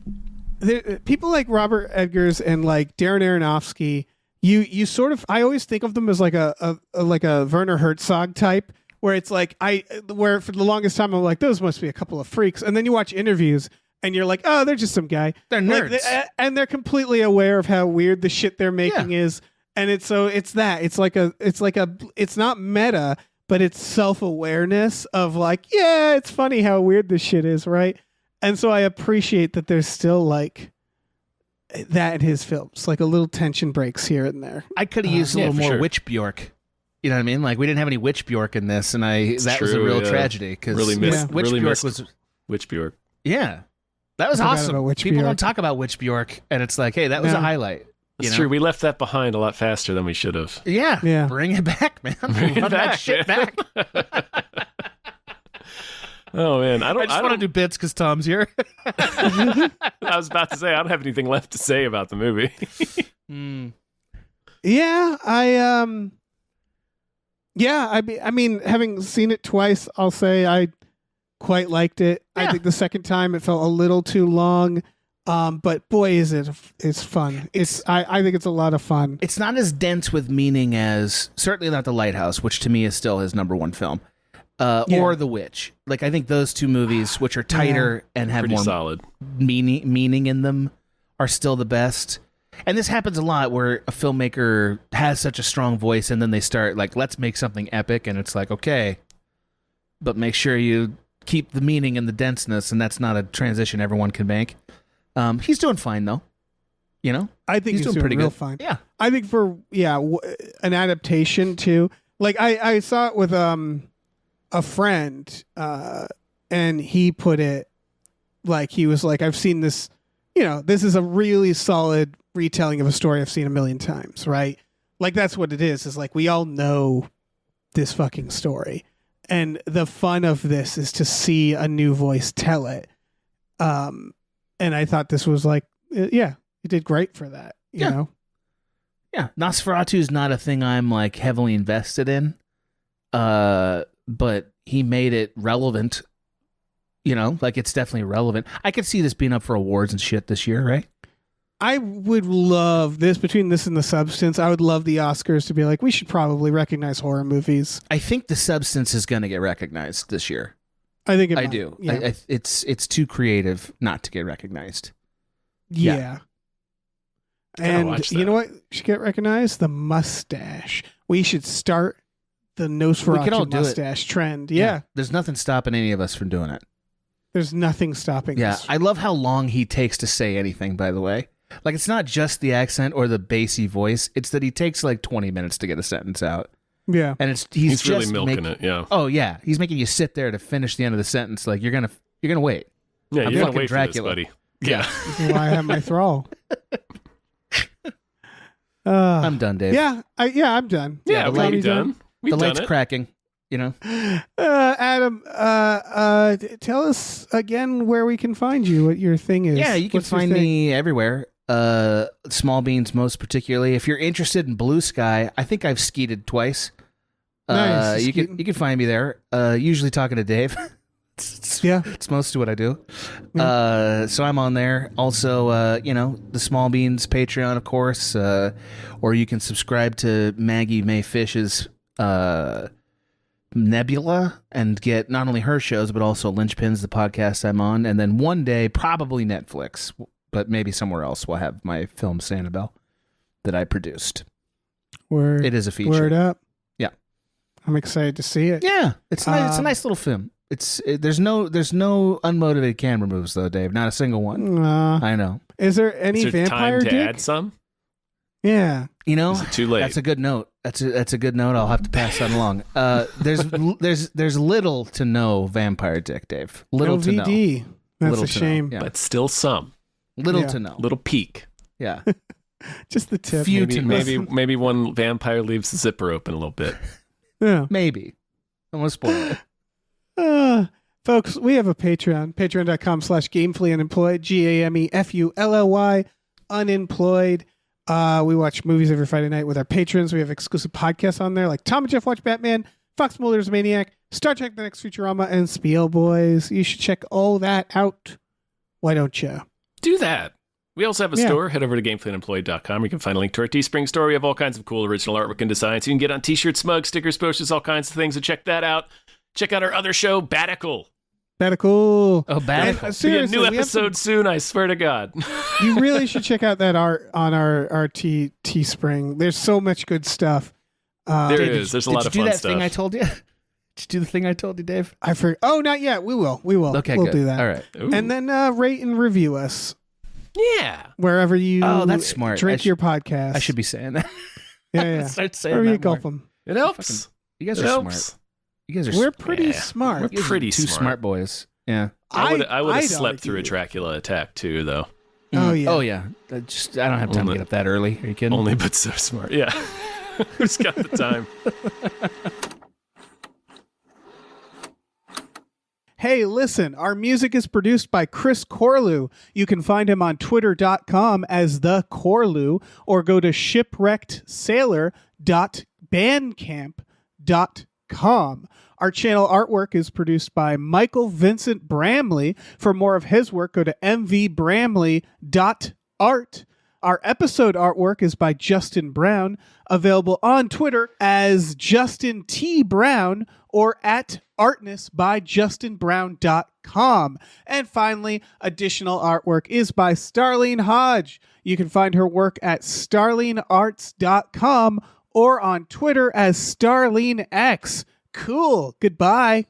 Speaker 2: People like Robert Eggers and like Darren Aronofsky. You sort of. I always think of them as like a Werner Herzog type, where it's like where for the longest time I'm like, those must be a couple of freaks, and then you watch interviews and you're like, oh, they're just some guy.
Speaker 3: They're
Speaker 2: Like,
Speaker 3: nerds.
Speaker 2: and they're completely aware of how weird the shit they're making is, and it's not meta, but it's self-awareness of like, yeah, it's funny how weird this shit is, right? And so I appreciate that there's still like that in his films, like a little tension breaks here and there.
Speaker 3: I could have used a
Speaker 1: yeah,
Speaker 3: little
Speaker 1: for
Speaker 3: more
Speaker 1: sure.
Speaker 3: Witch Bjork. You know what I mean? Like, we didn't have any Witch Bjork in this, and that was a
Speaker 1: true,
Speaker 3: real
Speaker 1: yeah.
Speaker 3: tragedy. Because
Speaker 1: Really
Speaker 2: missed-
Speaker 3: Witch
Speaker 1: really
Speaker 3: Bjork
Speaker 1: missed.
Speaker 3: was...
Speaker 1: Witch Bjork.
Speaker 3: Yeah. That was
Speaker 2: I forgot
Speaker 3: awesome.
Speaker 2: about Witch
Speaker 3: People
Speaker 2: Bjork.
Speaker 3: don't talk about Witch Bjork, and it's like, hey, that was
Speaker 2: No.
Speaker 3: a highlight.
Speaker 1: That's
Speaker 3: You know?
Speaker 1: true. We left that behind a lot faster than we should have.
Speaker 3: Yeah.
Speaker 2: Yeah.
Speaker 3: Bring it back, man.
Speaker 1: Bring it
Speaker 3: Run
Speaker 1: back,
Speaker 3: that shit
Speaker 1: man.
Speaker 3: back.
Speaker 1: Oh man, I
Speaker 3: I just want to do bits because Tom's here.
Speaker 1: I was about to say I don't have anything left to say about the movie.
Speaker 2: Yeah, I mean, having seen it twice, I'll say I quite liked it. I
Speaker 3: Yeah.
Speaker 2: think the second time it felt a little too long, but boy, it's fun. I think it's a lot of fun.
Speaker 3: It's not as dense with meaning as, certainly not The Lighthouse, which to me is still his number one film, or The Witch. Like, I think those two movies, which are tighter and have
Speaker 1: Pretty
Speaker 3: more
Speaker 1: solid.
Speaker 3: meaning in them, are still the best. And this happens a lot where a filmmaker has such a strong voice and then they start like, let's make something epic, and it's like, okay, but make sure you keep the meaning and the denseness, and that's not a transition everyone can make. He's doing fine though, you know.
Speaker 2: I think he's doing
Speaker 3: pretty
Speaker 2: real
Speaker 3: good.
Speaker 2: fine.
Speaker 3: Yeah,
Speaker 2: I think for an adaptation too. Like I saw it with a friend, and he put it like, he was like, I've seen this. You know, this is a really solid retelling of a story I've seen a million times, right? Like, that's what it is like, we all know this fucking story. And the fun of this is to see a new voice tell it. And I thought this was like, yeah, he did great for that, you know?
Speaker 3: yeah. Nosferatu is not a thing I'm like heavily invested in, but he made it relevant. You know, like, it's definitely relevant. I could see this being up for awards and shit this year, right?
Speaker 2: I would love this, between this and The Substance, I would love the Oscars to be like, we should probably recognize horror movies.
Speaker 3: I think The Substance is going to get recognized this year.
Speaker 2: I think it
Speaker 3: I
Speaker 2: might.
Speaker 3: do.
Speaker 2: Yeah.
Speaker 3: It's too creative not to get recognized.
Speaker 2: Yeah.
Speaker 1: Gotta
Speaker 2: And
Speaker 1: watch
Speaker 2: you
Speaker 1: that.
Speaker 2: know what should get recognized? The mustache. We should start the Nosferatu
Speaker 3: We could all do it.
Speaker 2: mustache trend. Yeah.
Speaker 3: There's nothing stopping any of us from doing it.
Speaker 2: There's nothing stopping
Speaker 3: Yeah.
Speaker 2: us.
Speaker 3: I love how long he takes to say anything, by the way. Like, it's not just the accent or the bassy voice. It's that he takes like 20 minutes to get a sentence out.
Speaker 2: Yeah.
Speaker 3: And he's
Speaker 1: He's
Speaker 3: just
Speaker 1: really milking it. Yeah.
Speaker 3: Oh, yeah. He's making you sit there to finish the end of the sentence. Like, you're going to wait.
Speaker 1: Yeah.
Speaker 3: I'm
Speaker 1: You're gonna
Speaker 3: fucking
Speaker 1: wait
Speaker 3: Dracula.
Speaker 1: for this, buddy. Yeah.
Speaker 2: This is why I have my thrall.
Speaker 3: I'm done, Dave.
Speaker 2: Yeah. I'm done.
Speaker 1: Yeah.
Speaker 3: the
Speaker 1: We're
Speaker 3: light-
Speaker 1: done. We've
Speaker 3: The
Speaker 1: done
Speaker 3: light's
Speaker 1: it.
Speaker 3: cracking, you know?
Speaker 2: Adam, tell us again where we can find you, what your thing is.
Speaker 3: Yeah, you can
Speaker 2: What's your
Speaker 3: find
Speaker 2: thing?
Speaker 3: me everywhere. Small Beans most particularly. If you're interested in Blue Sky, I think I've skeeted twice.
Speaker 2: Nice,
Speaker 3: you
Speaker 2: skeeting.
Speaker 3: can find me there. Usually talking to Dave.
Speaker 2: Yeah.
Speaker 3: It's most of what I do. So I'm on there. Also, the Small Beans Patreon, of course. Or you can subscribe to Maggie May Fish's Nebula and get not only her shows, but also Lynchpins, the podcast I'm on. And then one day, probably Netflix, but maybe somewhere else, we'll have my film Sanibel that I produced.
Speaker 2: Word,
Speaker 3: It is a feature.
Speaker 2: Word up.
Speaker 3: Yeah.
Speaker 2: I'm excited to see it.
Speaker 3: Yeah, it's nice. It's a
Speaker 2: Um,
Speaker 3: nice little film. There's no unmotivated camera moves though, Dave. Not a single one. I know.
Speaker 2: Is there any
Speaker 1: Is there
Speaker 2: vampire
Speaker 1: time to
Speaker 2: dick?
Speaker 1: add some?
Speaker 2: Yeah.
Speaker 3: You know,
Speaker 1: Is it too late?
Speaker 3: that's a good note. That's a good note. I'll have to pass that along. There's little to no vampire dick, Dave. Little
Speaker 2: no
Speaker 3: to know.
Speaker 2: VD. That's
Speaker 3: Little
Speaker 2: a
Speaker 3: to know.
Speaker 2: shame.
Speaker 3: Yeah.
Speaker 1: But still some.
Speaker 3: Little
Speaker 2: Yeah.
Speaker 3: to know.
Speaker 1: Little peek.
Speaker 3: Yeah.
Speaker 2: Just the tip.
Speaker 3: Few
Speaker 1: Maybe,
Speaker 3: to
Speaker 1: maybe maybe one vampire leaves the zipper open a little bit.
Speaker 2: Yeah.
Speaker 3: Maybe. I want to spoil it.
Speaker 2: Folks, we have a Patreon. Patreon.com/GamefullyUnemployed. GAMEFULLY unemployed. We watch movies every Friday night with our patrons. We have exclusive podcasts on there like Tom and Jeff Watch Batman, Fox Mulder's Maniac, Star Trek The Next Futurama, and Spiel Boys. You should check all that out. Why don't you?
Speaker 1: Do that. We also have a
Speaker 2: Yeah.
Speaker 1: store. Head over to GamefullyUnemployed.com. You can find a link to our Teespring store. We have all kinds of cool original artwork and designs. You can get on t-shirts, mugs, stickers, posters, all kinds of things. So check that out. Check out our other show, Batical.
Speaker 2: That cool.
Speaker 3: Oh, bad.
Speaker 2: And,
Speaker 1: Be a new
Speaker 2: seriously, we have
Speaker 1: episode soon, I swear to God.
Speaker 2: you really should check out that art on our Teespring. There's so much good stuff.
Speaker 1: There
Speaker 3: Dave,
Speaker 1: is. There's a
Speaker 3: did
Speaker 1: lot
Speaker 3: you
Speaker 1: of
Speaker 3: do
Speaker 1: fun
Speaker 3: that
Speaker 1: stuff.
Speaker 3: thing I told you? Did you do the thing I told you, Dave?
Speaker 2: I forgot. Oh, not yet. We will.
Speaker 3: Okay,
Speaker 2: we'll
Speaker 3: good.
Speaker 2: do that.
Speaker 3: All right.
Speaker 1: Ooh.
Speaker 2: And then rate and review us
Speaker 1: Yeah.
Speaker 2: wherever you.
Speaker 3: Oh, that's smart.
Speaker 2: Drink
Speaker 3: I
Speaker 2: your podcast.
Speaker 3: I should be saying that.
Speaker 2: Yeah, yeah.
Speaker 3: Start saying
Speaker 2: Wherever you
Speaker 3: that
Speaker 2: gulp
Speaker 3: more.
Speaker 2: them.
Speaker 1: It helps.
Speaker 3: You guys
Speaker 1: It
Speaker 3: are
Speaker 1: helps.
Speaker 3: smart. You guys are
Speaker 2: We're
Speaker 3: smart.
Speaker 2: pretty
Speaker 1: Yeah.
Speaker 2: smart.
Speaker 1: We're
Speaker 3: You guys are
Speaker 1: pretty
Speaker 3: two
Speaker 1: smart.
Speaker 3: boys. Yeah.
Speaker 1: I would have
Speaker 2: I'd
Speaker 1: slept through a
Speaker 2: argue-
Speaker 1: Dracula attack too, though.
Speaker 2: Oh, yeah.
Speaker 3: Oh yeah. I don't have time to
Speaker 1: Only-
Speaker 3: get up that early. Are you kidding?
Speaker 1: Only but so smart. Yeah. Who's got the time?
Speaker 2: Hey, listen, our music is produced by Chris Corlew. You can find him on twitter.com as the Corlew or go to shipwreckedsailor.bandcamp.com. Our channel artwork is produced by Michael Vincent Bramley. For more of his work, go to mvbramley.art. Our episode artwork is by Justin Brown, available on Twitter as Justin T. Brown or at artness by justinbrown.com. And finally, additional artwork is by Starlene Hodge. You can find her work at starlenearts.com or on Twitter as StarleneX. Cool. Goodbye.